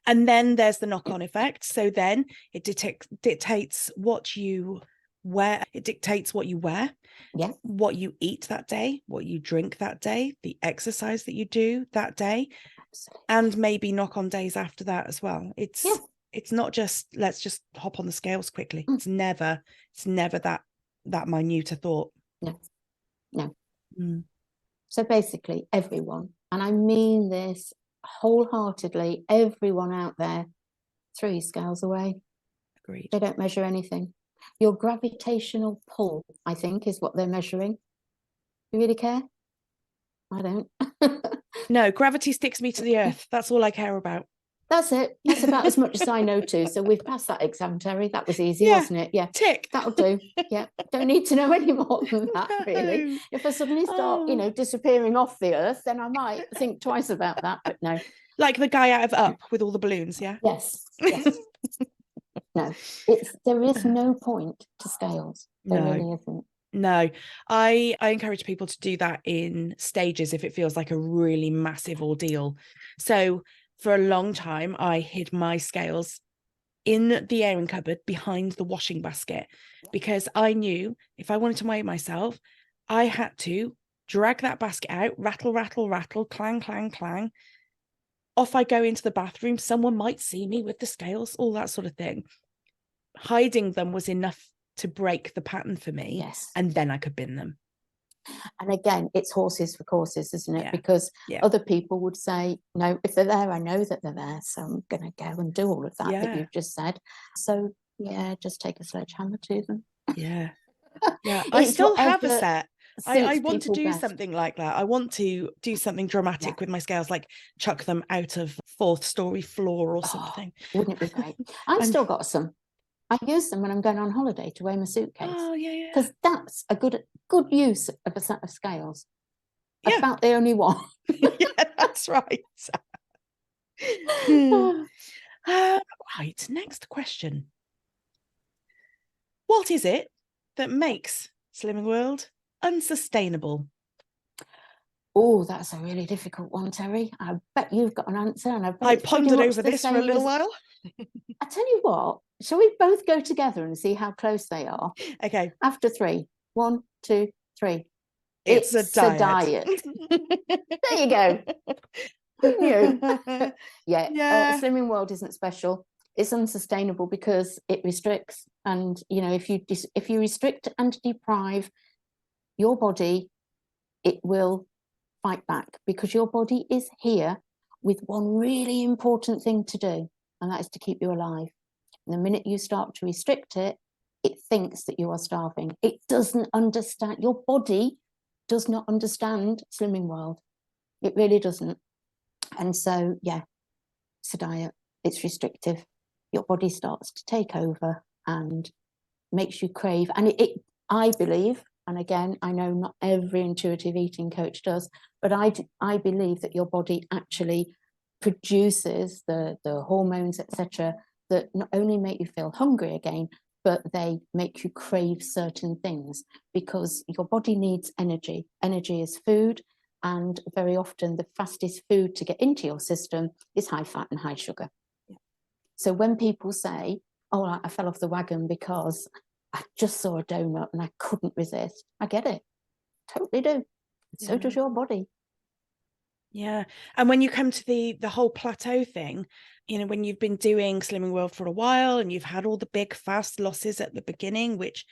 And then there's the knock-on effect. So then it dictates what you wear. It dictates what you wear, Yeah, what you eat that day, what you drink that day, the exercise that you do that day, absolutely. and maybe knock-on days after that as well. It's not just let's just hop on the scales quickly. It's never that minute a thought. No. Mm. So basically, everyone, and I mean this wholeheartedly, everyone out there, throw your scales away. Agreed. They don't measure anything. Your gravitational pull, I think, is what they're measuring. You really care? I don't. No, gravity sticks me to the earth. That's all I care about. That's it. That's about as much as I know too. So we've passed that exam, Terry. That was easy, Yeah, wasn't it? Yeah. tick. That'll do. Yeah. Don't need to know any more than that, really. No. If I suddenly start, disappearing off the earth, then I might think twice about that. But no. Like the guy out of Up with all the balloons, yeah? Yes. Yes. No. There is no point to scales. There really isn't. No, I encourage people to do that in stages if it feels like a really massive ordeal. So for a long time, I hid my scales in the airing cupboard behind the washing basket, because I knew if I wanted to weigh myself, I had to drag that basket out, rattle, rattle, rattle, clang, clang, clang. Off I go into the bathroom. Someone might see me with the scales, all that sort of thing. Hiding them was enough to break the pattern for me. Yes. And then I could bin them. And again, it's horses for courses, isn't it? Yeah. Because Yeah. other people would say, no, if they're there, I know that they're there. So I'm going to go and do all of that you've just said. So yeah, just take a sledgehammer to them. Yeah. Yeah. I still have a set. I want to do something like that. I want to do something dramatic with my scales, like chuck them out of 4th story floor or something. Wouldn't it be great? I've still got some. I use them when I'm going on holiday to weigh my suitcase. Oh, yeah. Because that's a good use of a set of scales. Yeah. About the only one. Yeah, that's right. Right, next question. What is it that makes Slimming World unsustainable? Oh, that's a really difficult one, Terry. I bet you've got an answer, and I pondered over this for a little while. I tell you what, shall we both go together and see how close they are? Okay. After 3. 1, 2, 3. It's a diet. There you go. Yeah. Slimming World isn't special. It's unsustainable because it restricts, and if you restrict and deprive your body, it will fight back, because your body is here with one really important thing to do, and that is to keep you alive. And the minute you start to restrict it, it thinks that you are starving. It doesn't understand. Your body does not understand Slimming World. It really doesn't. And so, yeah, it's a diet. It's restrictive. Your body starts to take over and makes you crave. And I believe, and again, I know not every intuitive eating coach does, but I believe that your body actually produces the hormones, etc., that not only make you feel hungry again, but they make you crave certain things, because your body needs energy. Energy is food, and very often the fastest food to get into your system is high fat and high sugar. Yeah. So when people say, oh, I fell off the wagon because I just saw a donut and I couldn't resist, I get it. Totally do. So does your body. Yeah. And when you come to the whole plateau thing, when you've been doing Slimming World for a while and you've had all the big fast losses at the beginning, which,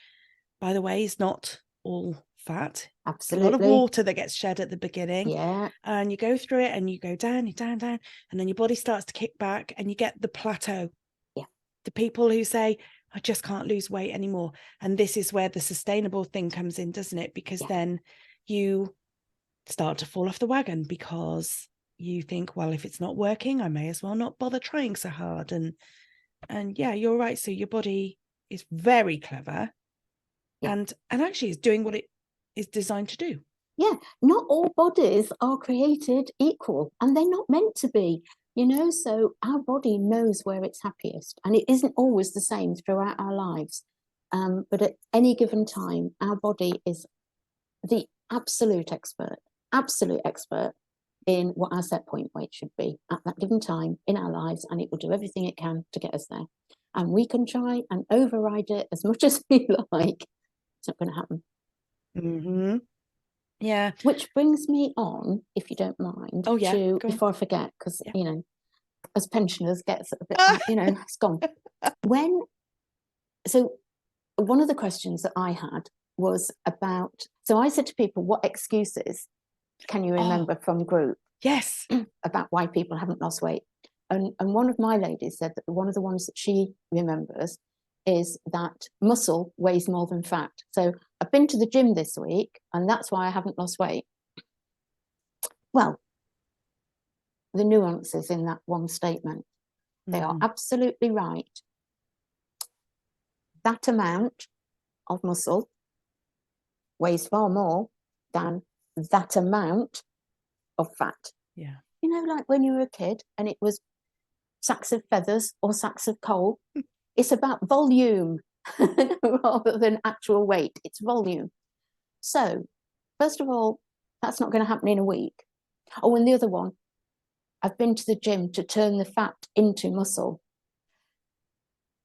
by the way, is not all fat. Absolutely. A lot of water that gets shed at the beginning. Yeah. And you go through it and you go down, and then your body starts to kick back and you get the plateau. Yeah. the people who say, I just can't lose weight anymore. And this is where the sustainable thing comes in, doesn't it? Because then you start to fall off the wagon because you think, well, if it's not working, I may as well not bother trying so hard. And yeah, you're right. So your body is very clever and actually is doing what it is designed to do. Yeah, not all bodies are created equal, and they're not meant to be, you know, so our body knows where it's happiest, and it isn't always the same throughout our lives. But at any given time, our body is the absolute expert in what our set point weight should be at that given time in our lives, and it will do everything it can to get us there. And we can try and override it as much as we like. It's not going to happen. Mm-hmm. Yeah. Which brings me on, if you don't mind, before I forget, because, you know, as pensioners gets a bit, you know, it's gone. So one of the questions that I had was about, so I said to people, what excuses can you remember from group? Yes. About why people haven't lost weight. And one of my ladies said that one of the ones that she remembers is that muscle weighs more than fat. So I've been to the gym this week and that's why I haven't lost weight. Well, the nuances in that one statement, they are absolutely right. That amount of muscle weighs far more than that amount of fat. Yeah. You know, like when you were a kid and it was sacks of feathers or sacks of coal. It's about volume rather than actual weight. It's volume. So, first of all, that's not going to happen in a week. Oh, and the other one, I've been to the gym to turn the fat into muscle.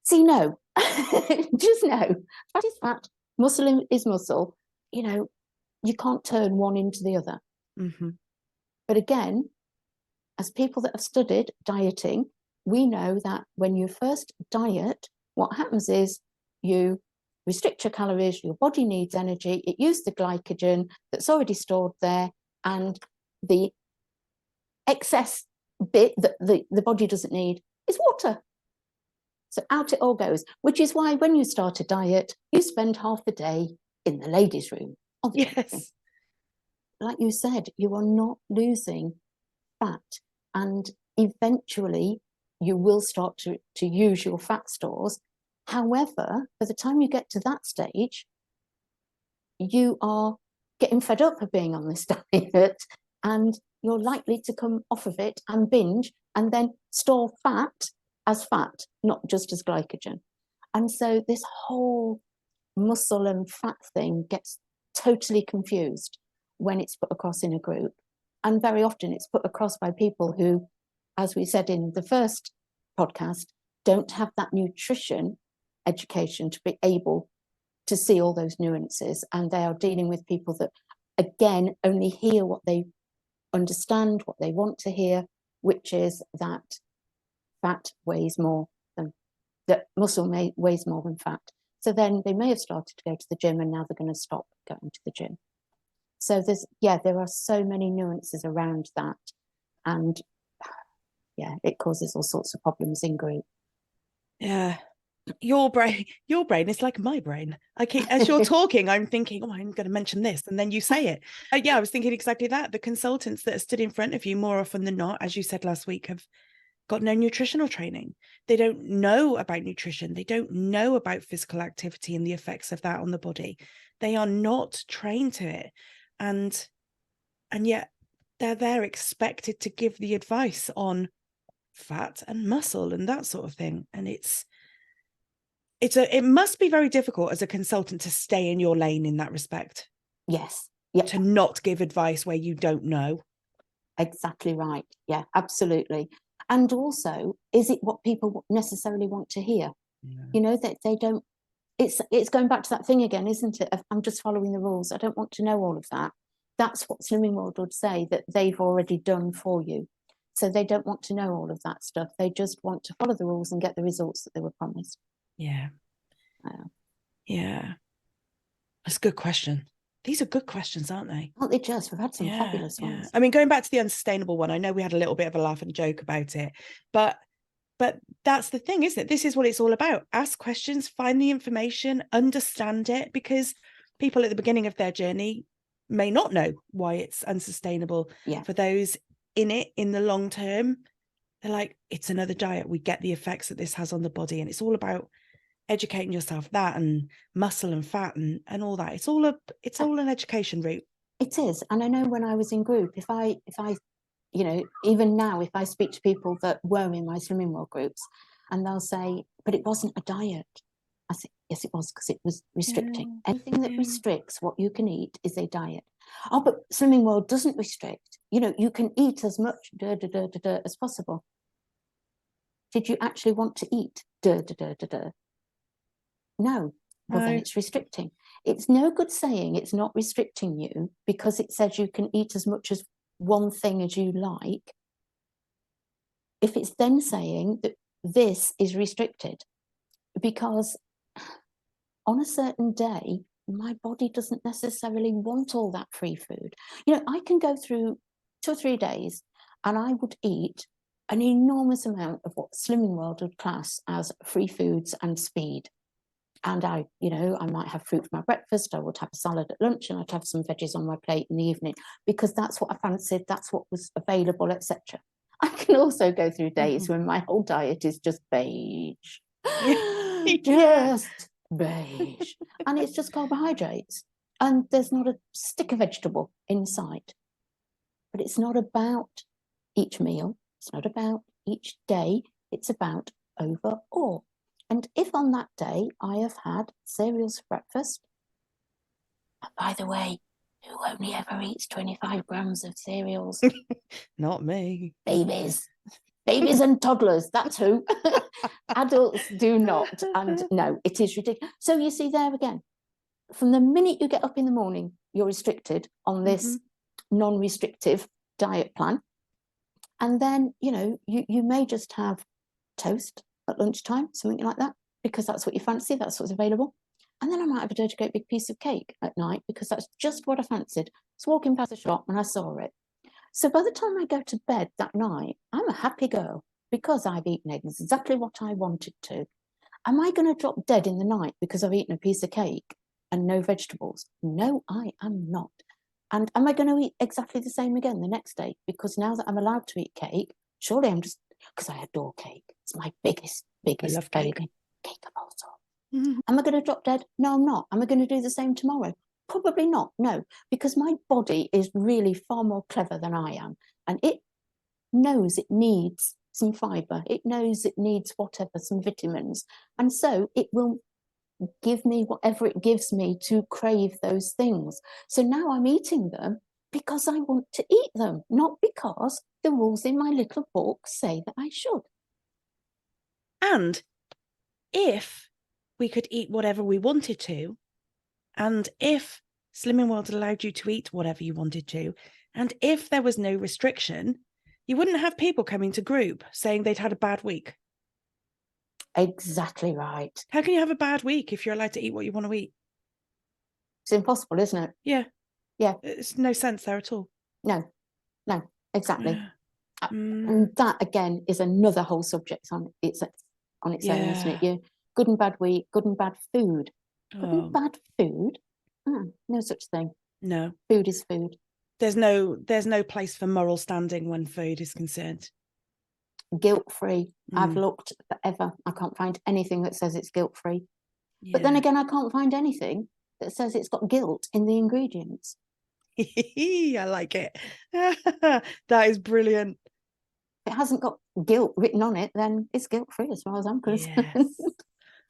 See, no, just no. Fat is fat, muscle is muscle. You know, you can't turn one into the other. Mm-hmm. But again, as people that have studied dieting, we know that when you first diet, what happens is you restrict your calories, your body needs energy, it uses the glycogen that's already stored there, and the excess bit that the body doesn't need is water. So out it all goes, which is why when you start a diet, you spend half the day in the ladies' room. Yes. Like you said, you are not losing fat, and eventually you will start to use your fat stores. However, by the time you get to that stage, you are getting fed up of being on this diet and you're likely to come off of it and binge and then store fat as fat, not just as glycogen. And so this whole muscle and fat thing gets totally confused when it's put across in a group. And very often it's put across by people who, as we said in the first podcast, don't have that nutrition education to be able to see all those nuances. And they are dealing with people that, again, only hear what they understand, what they want to hear, which is that fat weighs more than, that muscle weighs more than fat. So then they may have started to go to the gym and now they're going to stop going to the gym. So there are so many nuances around that. And it causes all sorts of problems in group. Yeah. Your brain is like my brain. As you're talking, I'm thinking, oh, I'm going to mention this, and then you say it. I was thinking exactly that. The consultants that are stood in front of you, more often than not, as you said last week, have got no nutritional training. They don't know about nutrition. They don't know about physical activity and the effects of that on the body. They are not trained to it, and yet they're expected to give the advice on fat and muscle and that sort of thing. And it must be very difficult as a consultant to stay in your lane in that respect. Yes. Yep. To not give advice where you don't know. Exactly right. Yeah, absolutely. And also, is it what people necessarily want to hear? Yeah. You know, that they don't, it's going back to that thing again, isn't it? I'm just following the rules. I don't want to know all of that. That's what Slimming World would say that they've already done for you. So they don't want to know all of that stuff. They just want to follow the rules and get the results that they were promised. Yeah. Yeah. That's a good question. These are good questions, aren't they? Aren't they just? We've had some fabulous ones. I mean, going back to the unsustainable one, I know we had a little bit of a laugh and joke about it, but But that's the thing, isn't it? This is what it's all about. Ask questions, find the information, understand it, because people at the beginning of their journey may not know why it's unsustainable. Yeah. For those in it in the long term, they're like, it's another diet. We get the effects that this has on the body. And it's all about educating yourself, that and muscle and fat and all that. It's all an education route. It is. And I know when I was in group, if I you know, even now, if I speak to people that were in my Slimming World groups, and they'll say, but it wasn't a diet. I say, yes, it was, because it was restricting. Anything that restricts what you can eat is a diet. Oh, but Slimming World doesn't restrict. You know, you can eat as much as possible. Did you actually want to eat No. Well, then it's restricting. It's no good saying it's not restricting you because it says you can eat as much as one thing as you like, if it's then saying that this is restricted, because on a certain day my body doesn't necessarily want all that free food. You know, I can go through 2 or 3 days and I would eat an enormous amount of what Slimming World would class as free foods and speed. And I might have fruit for my breakfast, I would have a salad at lunch, and I'd have some veggies on my plate in the evening, because that's what I fancied, that's what was available, etc. I can also go through days when my whole diet is just beige. Just beige. And it's just carbohydrates. And there's not a stick of vegetable in sight. But it's not about each meal, it's not about each day, it's about overall. And if on that day I have had cereals for breakfast, and by the way, who only ever eats 25 grams of cereals? Not me. Babies and toddlers, that's who. Adults do not. And no, it is ridiculous. So you see there again, from the minute you get up in the morning, you're restricted on this non-restrictive diet plan. And then, you know, you may just have toast at lunchtime, something like that, because that's what you fancy, that's what's available. And then I might have a dirty great big piece of cake at night, because that's just what I fancied. I was walking past the shop and I saw it. So by the time I go to bed that night, I'm a happy girl, because I've eaten exactly what I wanted to. Am I going to drop dead in the night because I've eaten a piece of cake and no vegetables? No, I am not. And am I going to eat exactly the same again the next day? Because now that I'm allowed to eat cake, surely I'm just, because I adore cake. It's my biggest love cake. Cake of all sorts. Am I going to drop dead? No, I'm not. Am I going to do the same tomorrow? Probably not, no, because my body is really far more clever than I am. And it knows it needs some fibre. It knows it needs whatever, some vitamins. And so it will give me whatever it gives me to crave those things. So now I'm eating them because I want to eat them, not because the rules in my little book say that I should. And if we could eat whatever we wanted to, and if Slimming World allowed you to eat whatever you wanted to, and if there was no restriction, you wouldn't have people coming to group saying they'd had a bad week. Exactly right. How can you have a bad week if you're allowed to eat what you want to eat? It's impossible, isn't it? Yeah. Yeah. It's no sense there at all. No, exactly. And that again is another whole subject on its own, isn't it? Yeah. Good and bad week, good and bad food. Good and bad food? No such thing. No. Food is food. There's no place for moral standing when food is concerned. Guilt-free. I've looked forever. I can't find anything that says it's guilt-free. Yeah. But then again, I can't find anything that says it's got guilt in the ingredients. I like it. That is brilliant. If it hasn't got guilt written on it, then it's guilt-free as far as I'm concerned. Yes.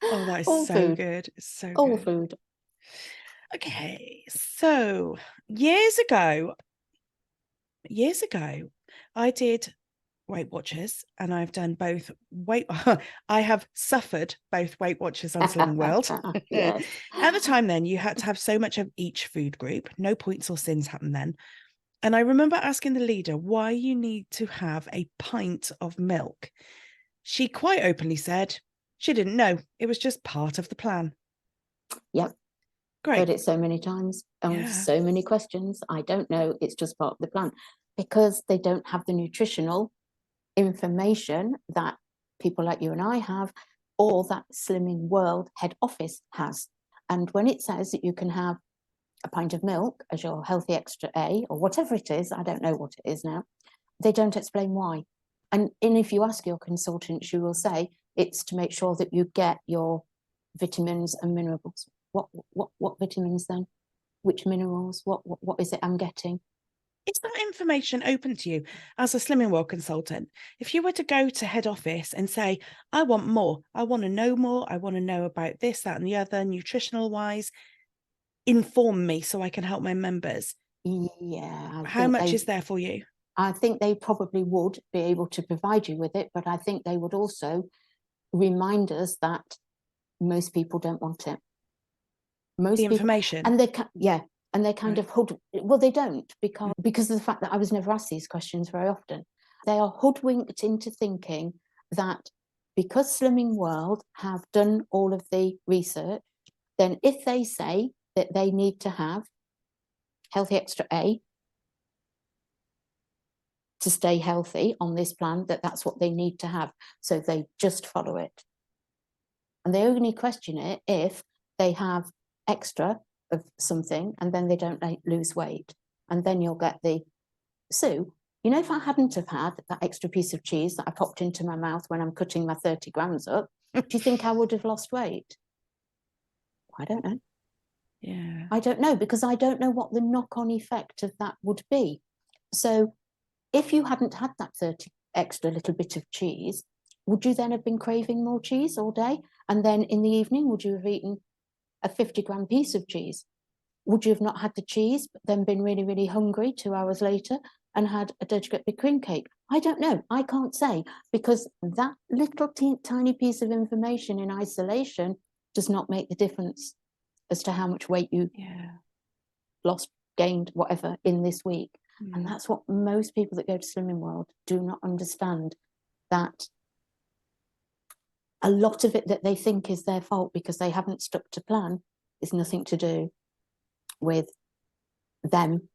Oh, that is all so food. Good. It's so all good. Food. Okay, so years ago, I did Weight Watchers, and I've done both I have suffered both Weight Watchers and Slimming World. Yes. At the time then, you had to have so much of each food group. No points or sins happened then. And I remember asking the leader why you need to have a pint of milk. She quite openly said she didn't know. It was just part of the plan. Yep. Great. Heard it so many times and so many questions. I don't know. It's just part of the plan, because they don't have the nutritional information that people like you and I have, or that Slimming World head office has. And when it says that you can have a pint of milk as your healthy extra A, or whatever it is, I don't know what it is now, they don't explain why. And if you ask your consultant, she will say it's to make sure that you get your vitamins and minerals. What vitamins then? Which minerals? What is it I'm getting? Is that information open to you as a Slimming World consultant? If you were to go to head office and say, I want more, I want to know more, I want to know about this, that, and the other, nutritional wise, inform me so I can help my members. Yeah. How much is there for you? I think they probably would be able to provide you with it, but I think they would also remind us that most people don't want it. Most The people, information. and they kind of well, they don't, because of the fact that I was never asked these questions very often. They are hoodwinked into thinking that because Slimming World have done all of the research, then if they say that they need to have healthy extra A to stay healthy on this plan, that's what they need to have. So they just follow it. And they only question it if they have extra of something and then they don't lose weight. And then you'll get the, Sue, you know, if I hadn't have had that extra piece of cheese that I popped into my mouth when I'm cutting my 30 grams up, do you think I would have lost weight? I don't know. Yeah. I don't know, because I don't know what the knock-on effect of that would be. So if you hadn't had that 30 extra little bit of cheese, would you then have been craving more cheese all day? And then in the evening, would you have eaten a 50-gram piece of cheese? Would you have not had the cheese, but then been really, really hungry 2 hours later and had a dirty bit cream cake? I don't know. I can't say, because that little tiny piece of information in isolation does not make the difference as to how much weight you lost, gained, whatever, in this week. And that's what most people that go to Slimming World do not understand, that a lot of it that they think is their fault because they haven't stuck to plan is nothing to do with them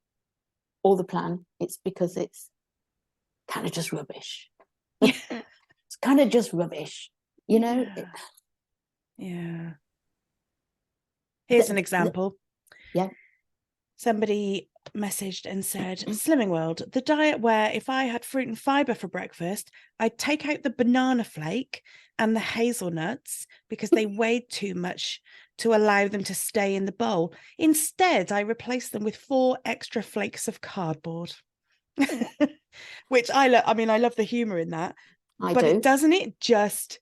or the plan. It's because it's kind of just rubbish. It's kind of just rubbish, you know? Yeah. Here's an example. Somebody messaged and said, Slimming World, the diet where if I had fruit and fiber for breakfast, I'd take out the banana flake and the hazelnuts because they weighed too much to allow them to stay in the bowl. Instead, I replaced them with 4 extra flakes of cardboard. Which I love. I mean, I love the humor in that. But doesn't it just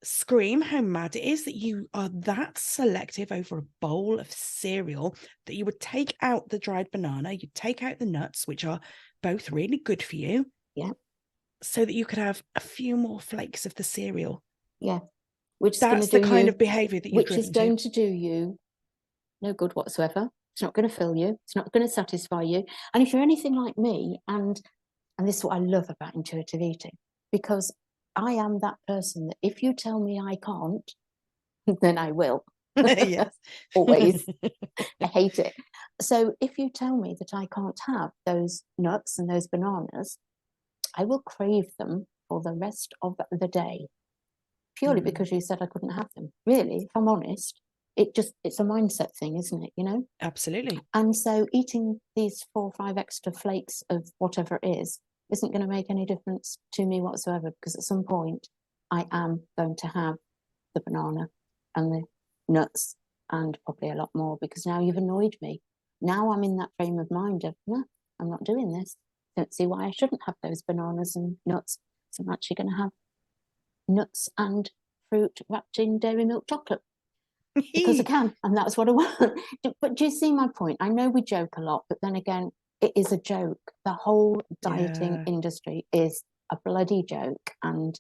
scream how mad it is that you are that selective over a bowl of cereal that you would take out the dried banana, you take out the nuts, which are both really good for you, so that you could have a few more flakes of the cereal. Which that's the kind of behavior that which is going to do you no good whatsoever. It's not going to fill you, it's not going to satisfy you. And if you're anything like me, and this is what I love about intuitive eating, because I am that person that if you tell me I can't, then I will. Always. I hate it. So if you tell me that I can't have those nuts and those bananas, I will crave them for the rest of the day, purely because you said I couldn't have them. Really, if I'm honest, it's a mindset thing, isn't it? You know? Absolutely. And so eating these 4 or 5 extra flakes of whatever it is isn't going to make any difference to me whatsoever, because at some point I am going to have the banana and the nuts and probably a lot more, because now you've annoyed me. Now I'm in that frame of mind of, no, I'm not doing this. Don't see why I shouldn't have those bananas and nuts. So I'm actually going to have nuts and fruit wrapped in dairy milk chocolate because I can, and that's what I want. But do you see my point? I know we joke a lot, but then again, it is a joke. The whole dieting industry is a bloody joke, and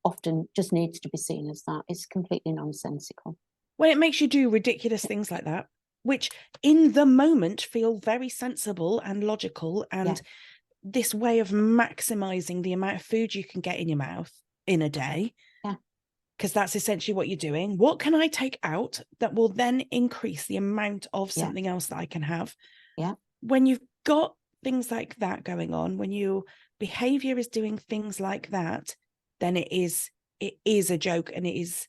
often just needs to be seen as that. It's completely nonsensical. When it makes you do ridiculous things like that, which in the moment feel very sensible and logical, and this way of maximizing the amount of food you can get in your mouth in a day, because that's essentially what you're doing. What can I take out that will then increase the amount of something else that I can have? When you've got things like that going on, when your behavior is doing things like that, then it is it is a joke, and it is,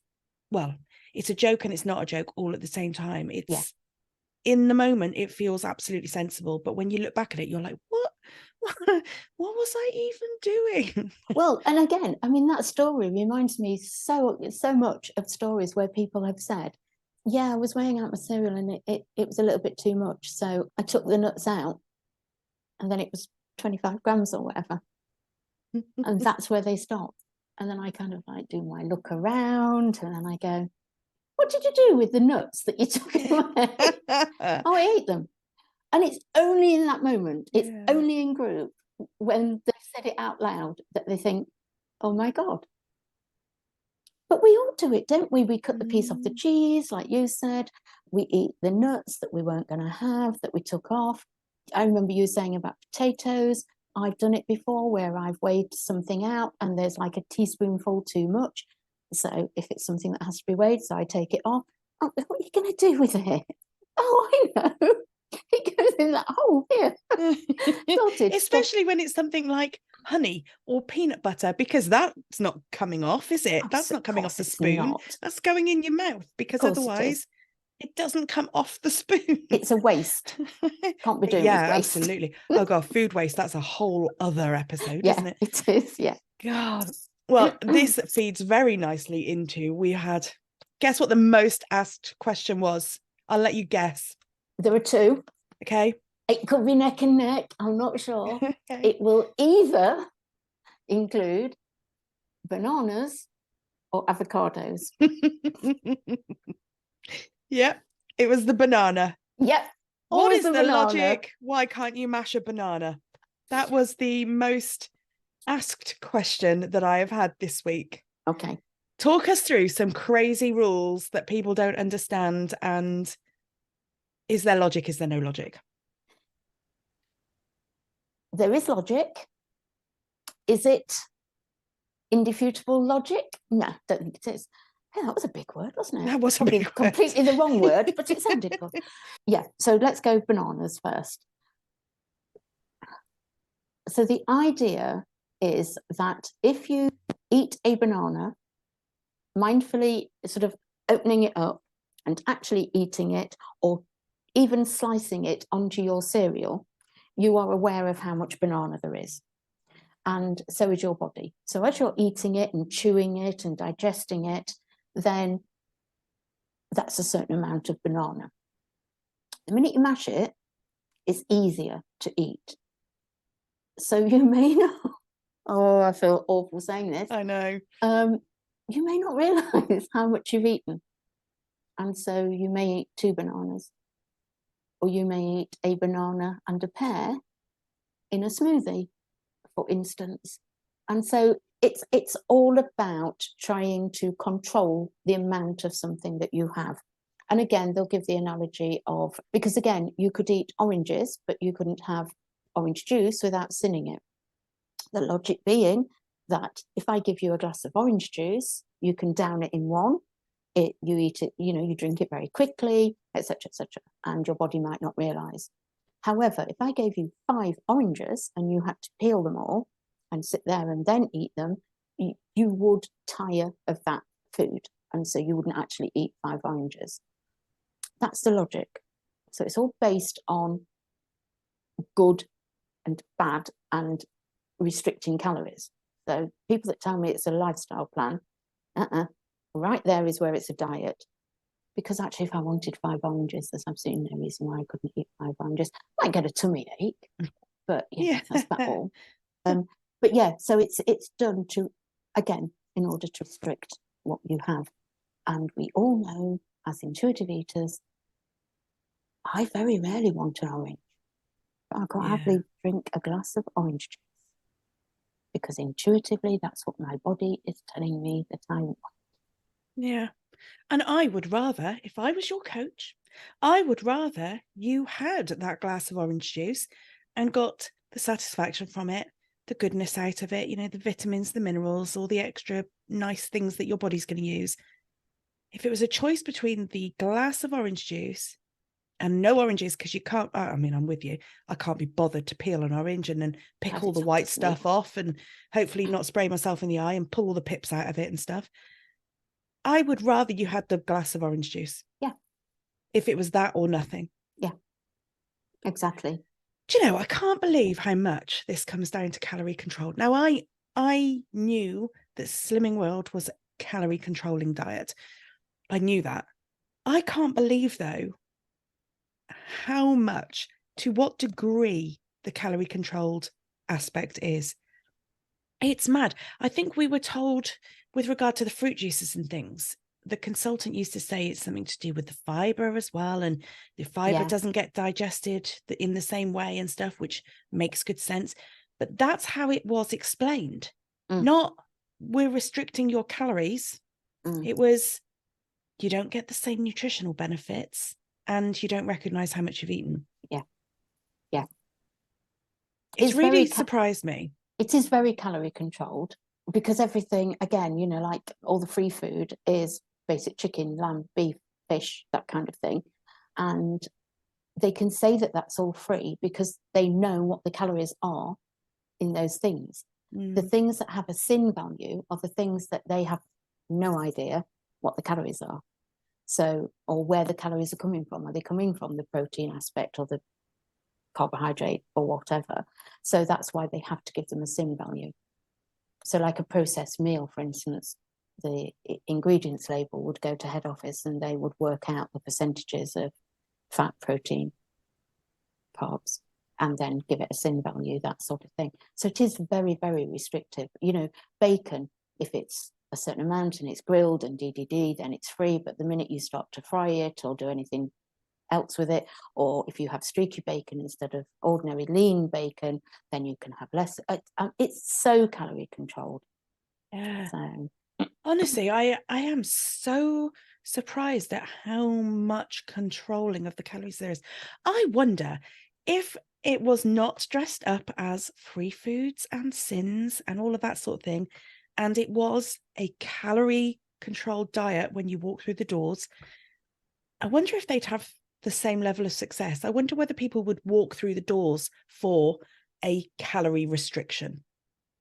well, it's a joke and it's not a joke all at the same time. It's in the moment, it feels absolutely sensible, but when you look back at it, you're like, what was I even doing? Well, and again, I mean, that story reminds me so much of stories where people have said, yeah, I was weighing out my cereal and it was a little bit too much, so I took the nuts out, and then it was 25 grams or whatever, and that's where they stop. And then I kind of like do my look around, and then I go, what did you do with the nuts that you took away? Oh, I ate them. And it's only in that moment, it's only in group, when they've said it out loud, that they think, oh my God. But we all do it, don't we? We cut the piece off the cheese, like you said. We eat the nuts that we weren't going to have, that we took off. I remember you saying about potatoes. I've done it before where I've weighed something out and there's like a teaspoonful too much. So if it's something that has to be weighed, so I take it off. Oh, what are you going to do with it? Oh, I know. It goes in that hole here. Sorted. Especially when it's something like honey or peanut butter, because that's not coming off, is it? That's not coming off the spoon. That's going in your mouth, because otherwise it doesn't come off the spoon. It's a waste. Can't be doing with waste. Absolutely. Oh God, food waste, that's a whole other episode, isn't it? It is, yeah. God. Well, this feeds very nicely into, we had, guess what the most asked question was? I'll let you guess. There are two. Okay. It could be neck and neck. I'm not sure. Okay. It will either include bananas or avocados. Yep. It was the banana. Yep. What is the logic? Why can't you mash a banana? That was the most asked question that I have had this week. Okay. Talk us through some crazy rules that people don't understand, and is there logic? Is there no logic? There is logic. Is it indefutable logic? No, don't think it is. Hey, that was a big word, wasn't it? That was probably completely the wrong word, but it sounded good. Yeah, so let's go bananas first. So the idea is that if you eat a banana, mindfully sort of opening it up and actually eating it, or even slicing it onto your cereal, you are aware of how much banana there is. And so is your body. So as you're eating it and chewing it and digesting it, then that's a certain amount of banana. The minute you mash it, it's easier to eat. So you may not, oh, I feel awful saying this. I know. You may not realise how much you've eaten. And so you may eat 2 bananas, or you may eat a banana and a pear in a smoothie, for instance. And so it's all about trying to control the amount of something that you have. And again, they'll give the analogy of, because again, you could eat oranges, but you couldn't have orange juice without sinning it. The logic being that if I give you a glass of orange juice, you can down it in one. You eat it, you drink it very quickly, etc., and your body might not realise. However, if I gave you 5 oranges and you had to peel them all and sit there and then eat them, you would tire of that food, and so you wouldn't actually eat 5 oranges. That's the logic. So it's all based on good and bad and restricting calories. So people that tell me it's a lifestyle plan, right there is where it's a diet. Because actually, if I wanted 5 oranges, there's absolutely no reason why I couldn't eat 5 oranges. I might get a tummy ache, but that's about all. But yeah, so it's done to, again, in order to restrict what you have. And we all know, as intuitive eaters, I very rarely want an orange. But I quite happily drink a glass of orange juice, because intuitively, that's what my body is telling me that I want. Yeah. And I would rather, if I was your coach, I would rather you had that glass of orange juice and got the satisfaction from it, the goodness out of it, the vitamins, the minerals, all the extra nice things that your body's going to use. If it was a choice between the glass of orange juice and no oranges, because you can't, I mean, I'm with you. I can't be bothered to peel an orange and then pick Add all it the up white to stuff sleep. off and hopefully not spray myself in the eye and pull all the pips out of it and stuff. I would rather you had the glass of orange juice. Yeah. If it was that or nothing. Yeah, exactly. Do you know, I can't believe how much this comes down to calorie control. Now, I knew that Slimming World was a calorie controlling diet. I knew that. I can't believe, though, how much, to what degree the calorie controlled aspect is. It's mad. I think we were told with regard to the fruit juices and things, the consultant used to say it's something to do with the fiber as well. And the fiber doesn't get digested in the same way and stuff, which makes good sense. But that's how it was explained. Not we're restricting your calories. It was you don't get the same nutritional benefits and you don't recognize how much you've eaten. Yeah. Yeah. It's really surprised me. It is very calorie controlled because everything, again, you know, like all the free food is basic chicken, lamb, beef, fish, that kind of thing. And they can say that that's all free because they know what the calories are in those things. The things that have a sin value are the things that they have no idea what the calories are. So, or where the calories are coming from. Are they coming from the protein aspect or the carbohydrate or whatever? So that's why they have to give them a sin value. So like a processed meal, for instance, the ingredients label would go to head office and they would work out the percentages of fat, protein, carbs, and then give it a sin value, that sort of thing. So it is very, very restrictive. You know, bacon, if it's a certain amount and it's grilled and DDD, then it's free. But the minute you start to fry it or do anything else with it, or if you have streaky bacon instead of ordinary lean bacon, then you can have less. It's so calorie controlled. Yeah. So honestly, I am so surprised at how much controlling of the calories there is. I wonder if it was not dressed up as free foods and sins and all of that sort of thing, and it was a calorie controlled diet when you walk through the doors, I wonder if they'd have the same level of success. I wonder whether people would walk through the doors for a calorie restriction.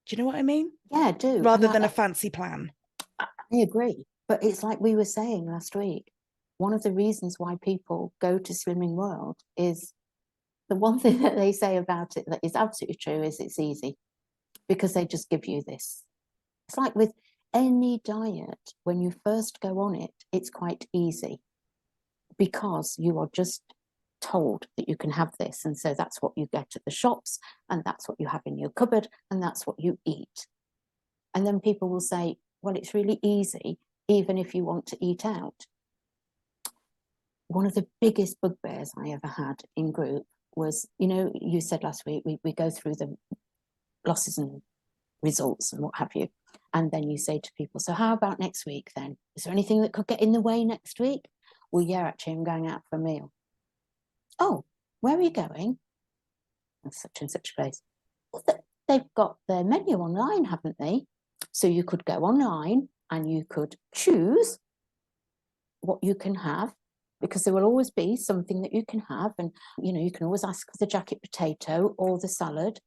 Do you know what I mean? yeah, I do. Rather than a fancy plan. I agree. But it's like we were saying last week, one of the reasons why people go to Slimming World is the one thing that they say about it that is absolutely true is it's easy because they just give you this. It's like with any diet, when you first go on it, it's quite easy because you are just told that you can have this. And so that's what you get at the shops and that's what you have in your cupboard and that's what you eat. And then people will say, well, it's really easy, even if you want to eat out. One of the biggest bugbears I ever had in group was, you know, you said last week, we go through the losses and results and what have you. And then you say to people, so how about next week then? Is there anything that could get in the way next week? Well, yeah, actually, I'm going out for a meal. Oh, where are you going? Such and such a place. Well, they've got their menu online, haven't they? So you could go online and you could choose what you can have, because there will always be something that you can have. And, you know, you can always ask for the jacket potato or the salad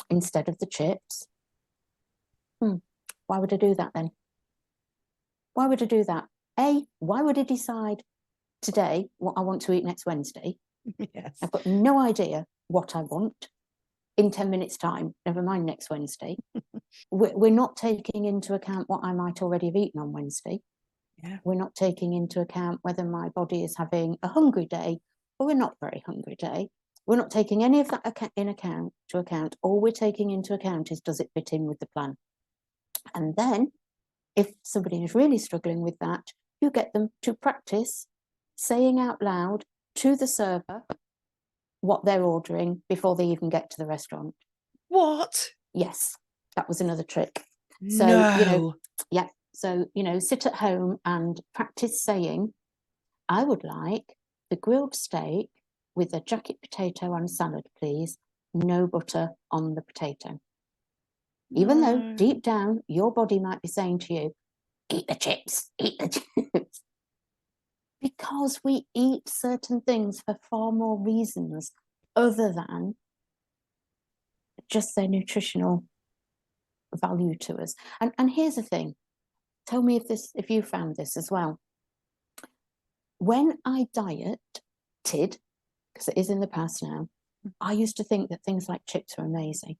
instead of the chips. Why would I do that then? Why would I do that? Why would I decide today what I want to eat next Wednesday? Yes. I've got no idea what I want in 10 minutes time, never mind next Wednesday. We're not taking into account what I might already have eaten on Wednesday. Yeah. We're not taking into account whether my body is having a hungry day or we're not very hungry day. We're not taking any of that into account. All we're taking into account is, does it fit in with the plan? And then if somebody is really struggling with that, you get them to practice saying out loud to the server what they're ordering before they even get to the restaurant. What? Yes, that was another trick. No. So, you know, yeah. So, you know, sit at home and practice saying, I would like the grilled steak with a jacket potato and salad, please. No butter on the potato. Even though deep down, your body might be saying to you, eat the chips, eat the chips. Because we eat certain things for far more reasons other than just their nutritional value to us. And here's the thing, tell me if you found this as well. When I dieted, because it is in the past now, I used to think that things like chips were amazing.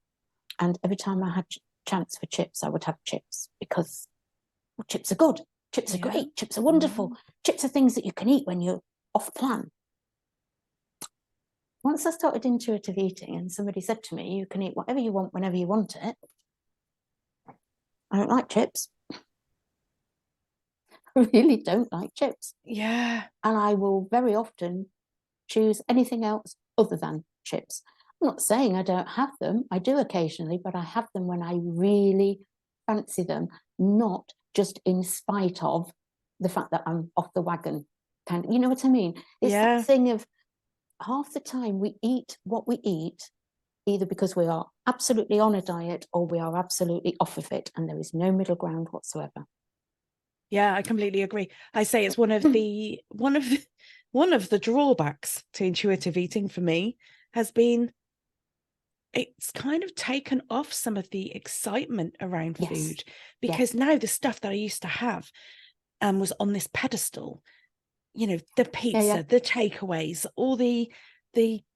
And every time I had chance for chips, I would have chips because chips are good. Chips are great. Chips are wonderful. Chips are things that you can eat when you're off plan. Once I started intuitive eating and somebody said to me, you can eat whatever you want whenever you want it, I don't like chips. I really don't like chips. Yeah. And I will very often choose anything else other than chips. I'm not saying I don't have them. I do occasionally, but I have them when I really fancy them, not just in spite of the fact that I'm off the wagon. Kind of, you know what I mean? It's that thing of half the time we eat what we eat, either because we are absolutely on a diet or we are absolutely off of it, and there is no middle ground whatsoever. Yeah, I completely agree. I say it's one of the drawbacks to intuitive eating for me has been it's kind of taken off some of the excitement around food, because now the stuff that I used to have was on this pedestal, you know, the pizza, the takeaways, all the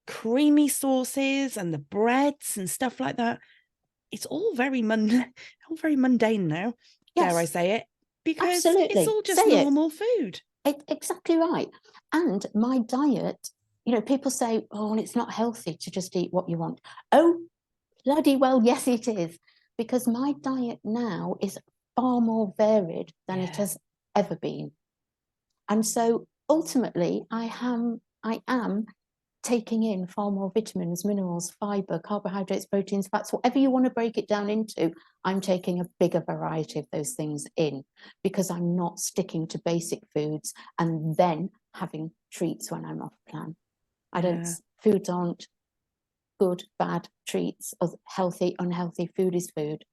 creamy sauces and the breads and stuff like that. It's all very mundane now, dare I say it, because it's all just normal food. Exactly right. And my diet, you know, people say, oh, it's not healthy to just eat what you want. Oh, bloody well, yes, it is. Because my diet now is far more varied than it has ever been. And so ultimately, I am taking in far more vitamins, minerals, fiber, carbohydrates, proteins, fats, whatever you want to break it down into. I'm taking a bigger variety of those things in because I'm not sticking to basic foods and then having treats when I'm off plan. Foods aren't good, bad, treats, or healthy, unhealthy. Food is food.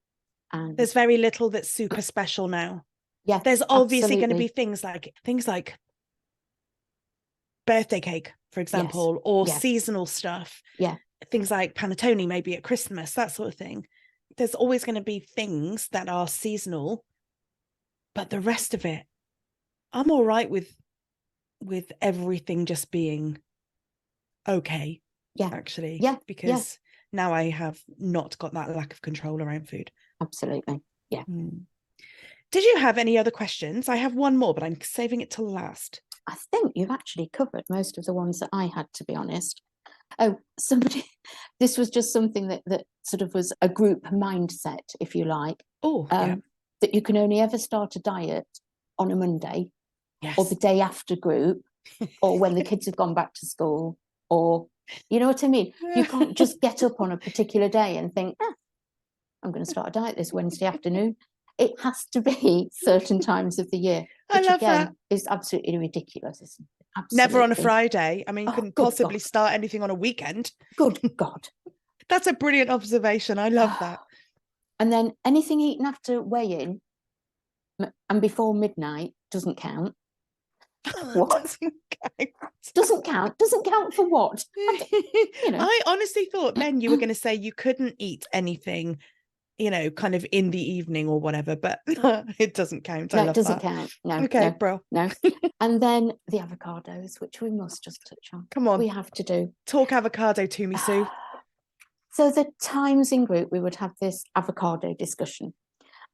And there's very little that's super special now. Yeah, there's obviously going to be things like birthday cake, for example, or seasonal stuff. Things like panettone, maybe at Christmas, that sort of thing. There's always going to be things that are seasonal, but the rest of it, I'm all right with everything just being okay. Actually, because now I have not got that lack of control around food. Absolutely. Yeah. Did you have any other questions? I have one more, but I'm saving it till last. I think you've actually covered most of the ones that I had, to be honest. Oh, this was just something that sort of was a group mindset, if you like. That you can only ever start a diet on a Monday or the day after group or when the kids have gone back to school, or, you know what I mean? You can't just get up on a particular day and think, I'm going to start a diet this Wednesday afternoon. It has to be certain times of the year, which I love that. Is absolutely ridiculous, isn't it? Absolutely. Never on a Friday. I mean, you couldn't possibly start anything on a weekend. Good God. That's a brilliant observation. I love that. And then anything eaten after weigh-in and before midnight doesn't count. What? Doesn't count. Doesn't count for what? You know. I honestly thought then you were going to say you couldn't eat anything, you know, kind of in the evening or whatever, but it doesn't count. No, it doesn't count. No. Okay, no, bro. No. And then the avocados, which we must just touch on. Come on. We have to do. Talk avocado to me, Sue. So the times in group, we would have this avocado discussion.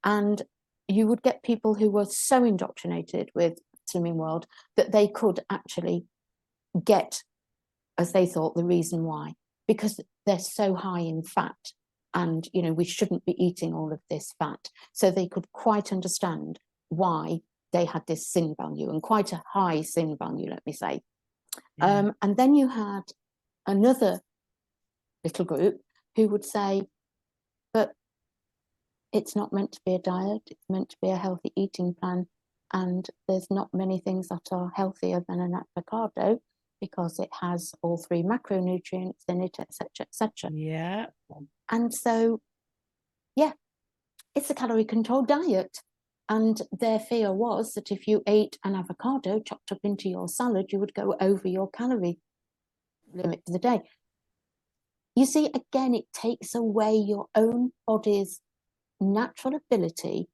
And you would get people who were so indoctrinated with Slimming World that they could actually get, as they thought, the reason why, because they're so high in fat and, you know, we shouldn't be eating all of this fat. So they could quite understand why they had this sin value, and quite a high sin value, let me say. And then you had another little group who would say, but it's not meant to be a diet, it's meant to be a healthy eating plan. And there's not many things that are healthier than an avocado because it has all 3 macronutrients in it, etc., etc. And so, it's a calorie controlled diet. And their fear was that if you ate an avocado chopped up into your salad, you would go over your calorie limit for the day. You see, again, it takes away your own body's natural ability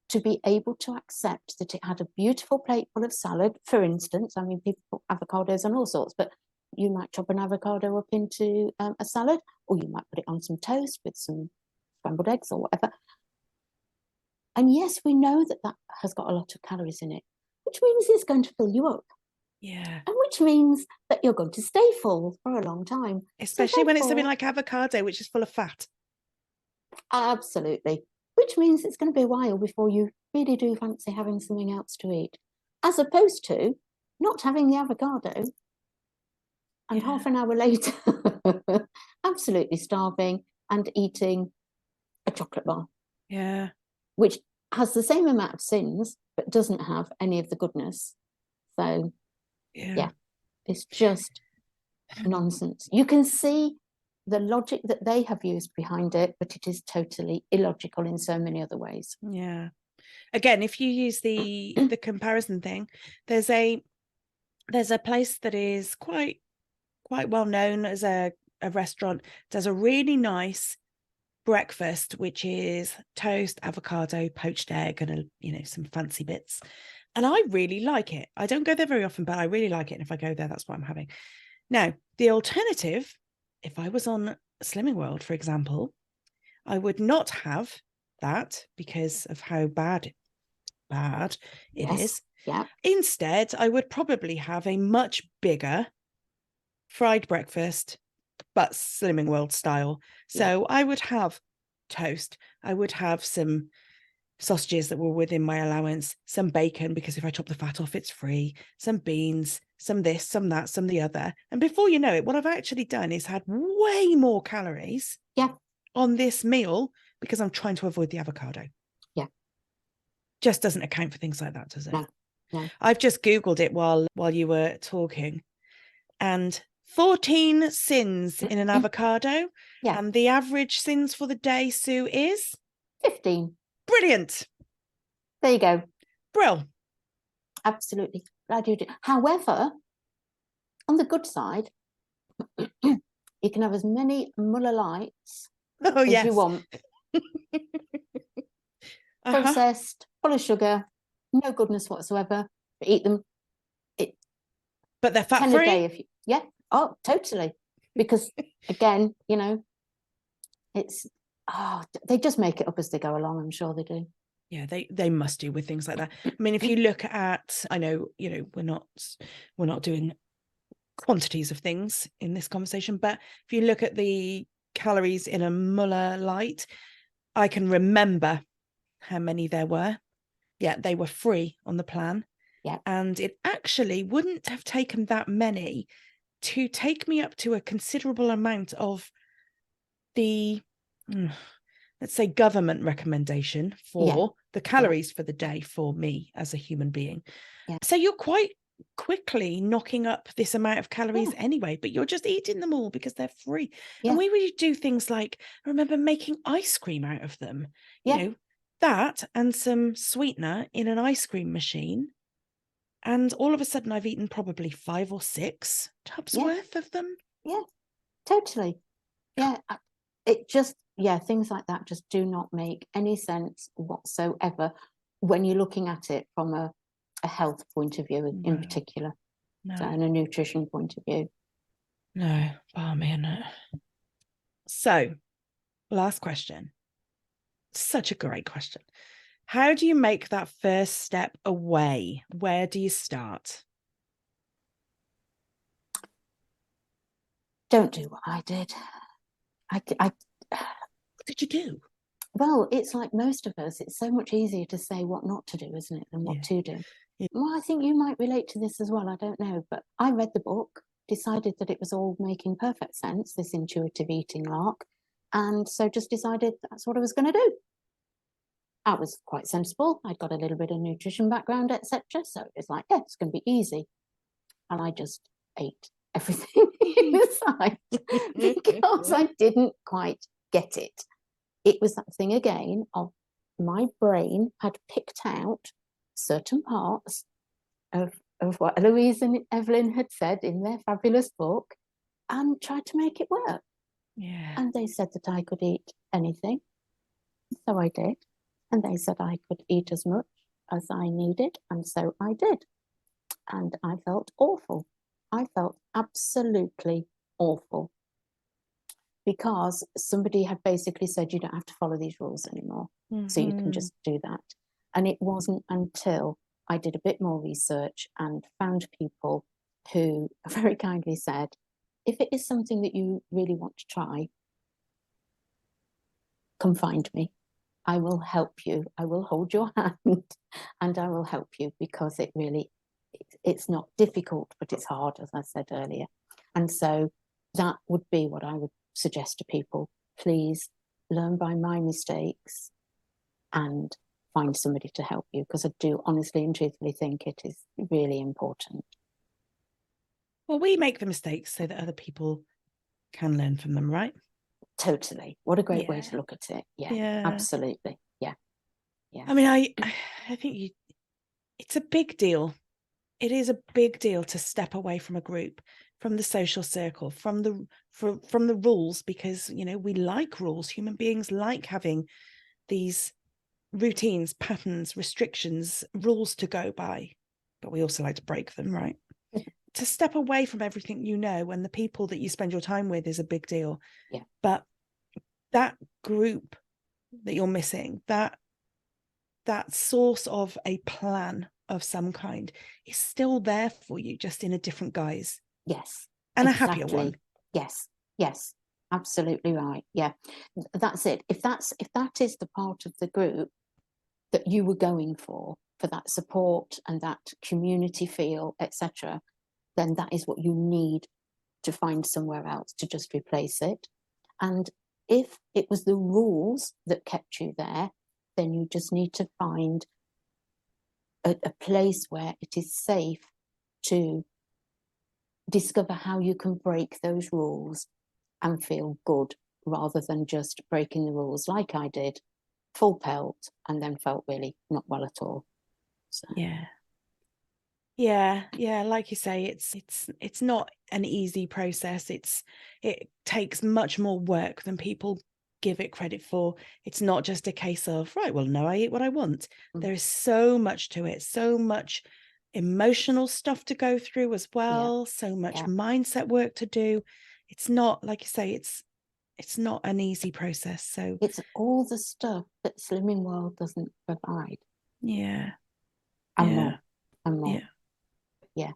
to be able to accept that it had a beautiful plate full of salad, for instance. I mean, people put avocados on all sorts, but you might chop an avocado up into a salad, or you might put it on some toast with some scrambled eggs or whatever. And yes, we know that that has got a lot of calories in it, which means it's going to fill you up. Yeah. And which means that you're going to stay full for a long time. Especially when it's something like avocado, which is full of fat. Absolutely. Which means it's going to be a while before you really do fancy having something else to eat, as opposed to not having the avocado and half an hour later absolutely starving and eating a chocolate bar. Yeah. Which has the same amount of sins but doesn't have any of the goodness. So yeah, it's just nonsense. You can see the logic that they have used behind it, but it is totally illogical in so many other ways. Yeah. Again, if you use the comparison thing, there's a place that is quite well known as a restaurant, does a really nice breakfast, which is toast, avocado, poached egg, and some fancy bits. And I really like it. I don't go there very often, but I really like it. And if I go there, that's what I'm having. Now, the alternative, if I was on Slimming World, for example, I would not have that because of how bad it is. Yeah. Instead, I would probably have a much bigger fried breakfast, but Slimming World style. So I would have toast. I would have some sausages that were within my allowance, some bacon, because if I chop the fat off, it's free, some beans, some this, some that, some the other. And before you know it, what I've actually done is had way more calories on this meal because I'm trying to avoid the avocado. Yeah. Just doesn't account for things like that, does it? No. I've just Googled it while you were talking, and 14 sins in an avocado. Yeah. And the average sins for the day, Sue, is 15. Brilliant. There you go. Brill. Absolutely. Glad you did. However, on the good side, you can have as many Muller lights as you want. Processed, full of sugar, no goodness whatsoever. But eat them. But they're fat 10 free. a day if you, oh, totally. Because again, it's they just make it up as they go along. I'm sure they do. Yeah, they must do with things like that. I mean, if you look at, I know, we're not doing quantities of things in this conversation, but if you look at the calories in a Muller light, I can remember how many there were. Yeah, they were free on the plan. Yeah. And it actually wouldn't have taken that many to take me up to a considerable amount of the, let's say, government recommendation for the calories for the day for me as a human being. Yeah. So you're quite quickly knocking up this amount of calories anyway, but you're just eating them all because they're free. Yeah. And we would do things like, I remember making ice cream out of them. That and some sweetener in an ice cream machine. And all of a sudden I've eaten probably 5 or 6 tubs worth of them. Yeah, totally. Yeah, it just, things like that just do not make any sense whatsoever when you're looking at it from a health point of view in particular. So, and a nutrition point of view. No, balmy, isn't it? So, last question. Such a great question. How do you make that first step away? Where do you start? Don't do what I did. What did you do? Well, it's like most of us. It's so much easier to say what not to do, isn't it, than what to do. Yeah. Well, I think you might relate to this as well. I don't know, but I read the book, decided that it was all making perfect sense, this intuitive eating lark, and so just decided that's what I was going to do. I was quite sensible. I'd got a little bit of nutrition background, etc. So it was like, it's going to be easy. And I just ate everything inside because I didn't quite get it. It was that thing again of my brain had picked out certain parts of what Eloise and Evelyn had said in their fabulous book and tried to make it work. Yeah. And they said that I could eat anything. So I did. And they said I could eat as much as I needed. And so I did. And I felt awful. I felt absolutely awful. Because somebody had basically said, you don't have to follow these rules anymore. So you can just do that. And it wasn't until I did a bit more research and found people who very kindly said, if it is something that you really want to try, come find me. I will help you. I will hold your hand and I will help you, because it really, it's not difficult, but it's hard, as I said earlier. And so that would be what I would suggest to people. Please learn by my mistakes and find somebody to help you, because I do honestly and truthfully think it is really important. Well, we make the mistakes so that other people can learn from them, right? Totally. What a great way to look at it. Yeah. Absolutely. Yeah. I mean, I think it's a big deal. It is a big deal to step away from a group, from the social circle, from the rules, because, you know, we like rules. Human beings like having these routines, patterns, restrictions, rules to go by, but we also like to break them, right? To step away from everything, you know, and the people that you spend your time with is a big deal. Yeah. But that group that you're missing, that source of a plan of some kind is still there for you, just in a different guise. Yes. And exactly. a happier one. Yes. Absolutely right. Yeah. That's it. If that is the part of the group that you were going for that support and that community feel, etc., then that is what you need to find somewhere else to just replace it. And if it was the rules that kept you there, then you just need to find a place where it is safe to discover how you can break those rules and feel good, rather than just breaking the rules like I did, full pelt, and then felt really not well at all. So. Yeah, like you say, it's not an easy process. It takes much more work than people give it credit for. It's not just a case of, right, well, no, I eat what I want. There is so much to it, so much emotional stuff to go through as well, so much mindset work to do. It's not, like you say, it's not an easy process. So it's all the stuff that Slimming World doesn't provide. And more. Yeah.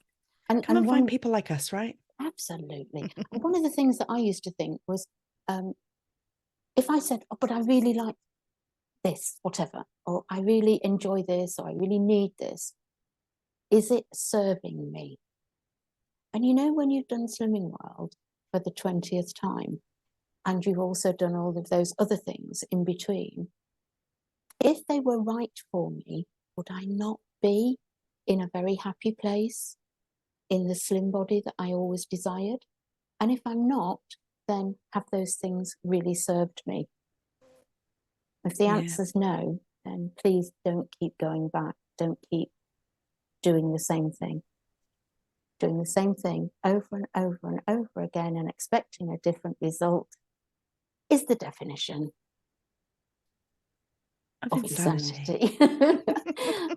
And find people like us, right? Absolutely. And one of the things that I used to think was, if I said, oh, but I really like this, whatever, or I really enjoy this, or I really need this, is it serving me? And you know, when you've done Slimming World for the 20th time, and you've also done all of those other things in between, if they were right for me, would I not be in a very happy place, in the slim body that I always desired? And if I'm not, then have those things really served me? If the answer's no, then please don't keep going back. Don't keep doing the same thing. Doing the same thing over and over and over again and expecting a different result is the definition of insanity.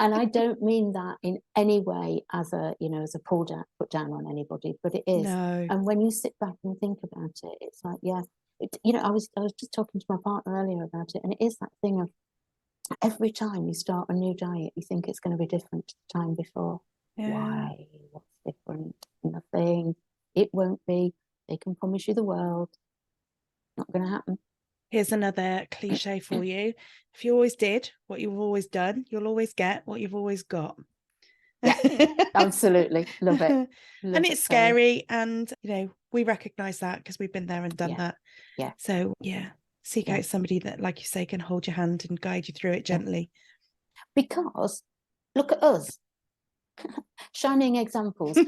And I don't mean that in any way as a, you know, as a put down on anybody, but it is. No. And when you sit back and think about it, it's like, you know, I was just talking to my partner earlier about it, and it is that thing of every time you start a new diet, you think it's going to be different to the time before. Why? What's different? Nothing. It won't be. They can promise you the world. Not going to happen. Here's another cliche for you. If you always did what you've always done, you'll always get what you've always got. Yeah, absolutely. Love it. And it's scary. And, you know, we recognize that because we've been there and done that. Yeah. So, seek out somebody that, like you say, can hold your hand and guide you through it gently. Because look at us, shining examples.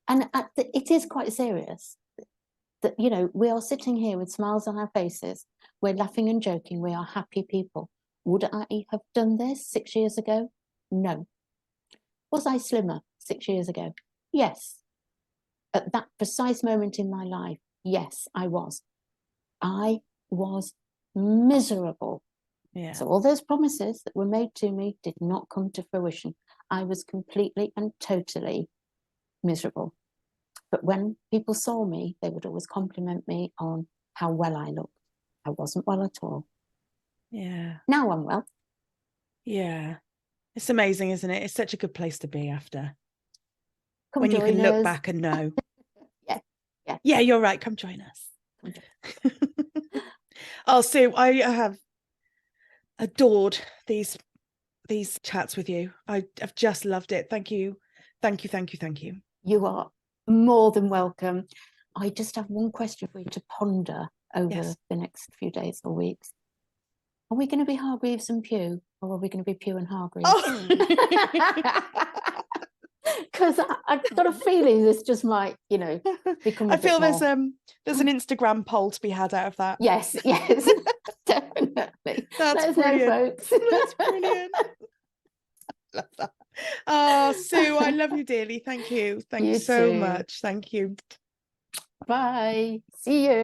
And it is quite serious. That, you know, we are sitting here with smiles on our faces, we're laughing and joking, we are happy people. Would I have done this 6 years ago? No. Was I slimmer 6 years ago? Yes. At that precise moment in my life, yes, I was. I was miserable. Yeah. So all those promises that were made to me did not come to fruition. I was completely and totally miserable. But when people saw me, they would always compliment me on how well I looked. I wasn't well at all. Yeah. Now I'm well. Yeah. It's amazing, isn't it? It's such a good place to be after. Come when you can join look us. back and know. Yeah. Yeah, you're right. Come join us. Come join us. Oh, Sue, I have adored these chats with you. I've just loved it. Thank you. Thank you, thank you, thank you. You are more than welcome. I just have one question for you to ponder over Yes. the next few days or weeks. Are we going to be Hargreaves and Pugh, or are we going to be Pugh and Hargreaves? Because I've got a feeling this just might, become a I feel bit more. there's an Instagram poll to be had out of that. Yes, definitely. That's Let us brilliant. know, folks. That's brilliant. Love that. Oh, Sue, I love you dearly. Thank you. Thank you so too. much. Thank you. Bye. See you.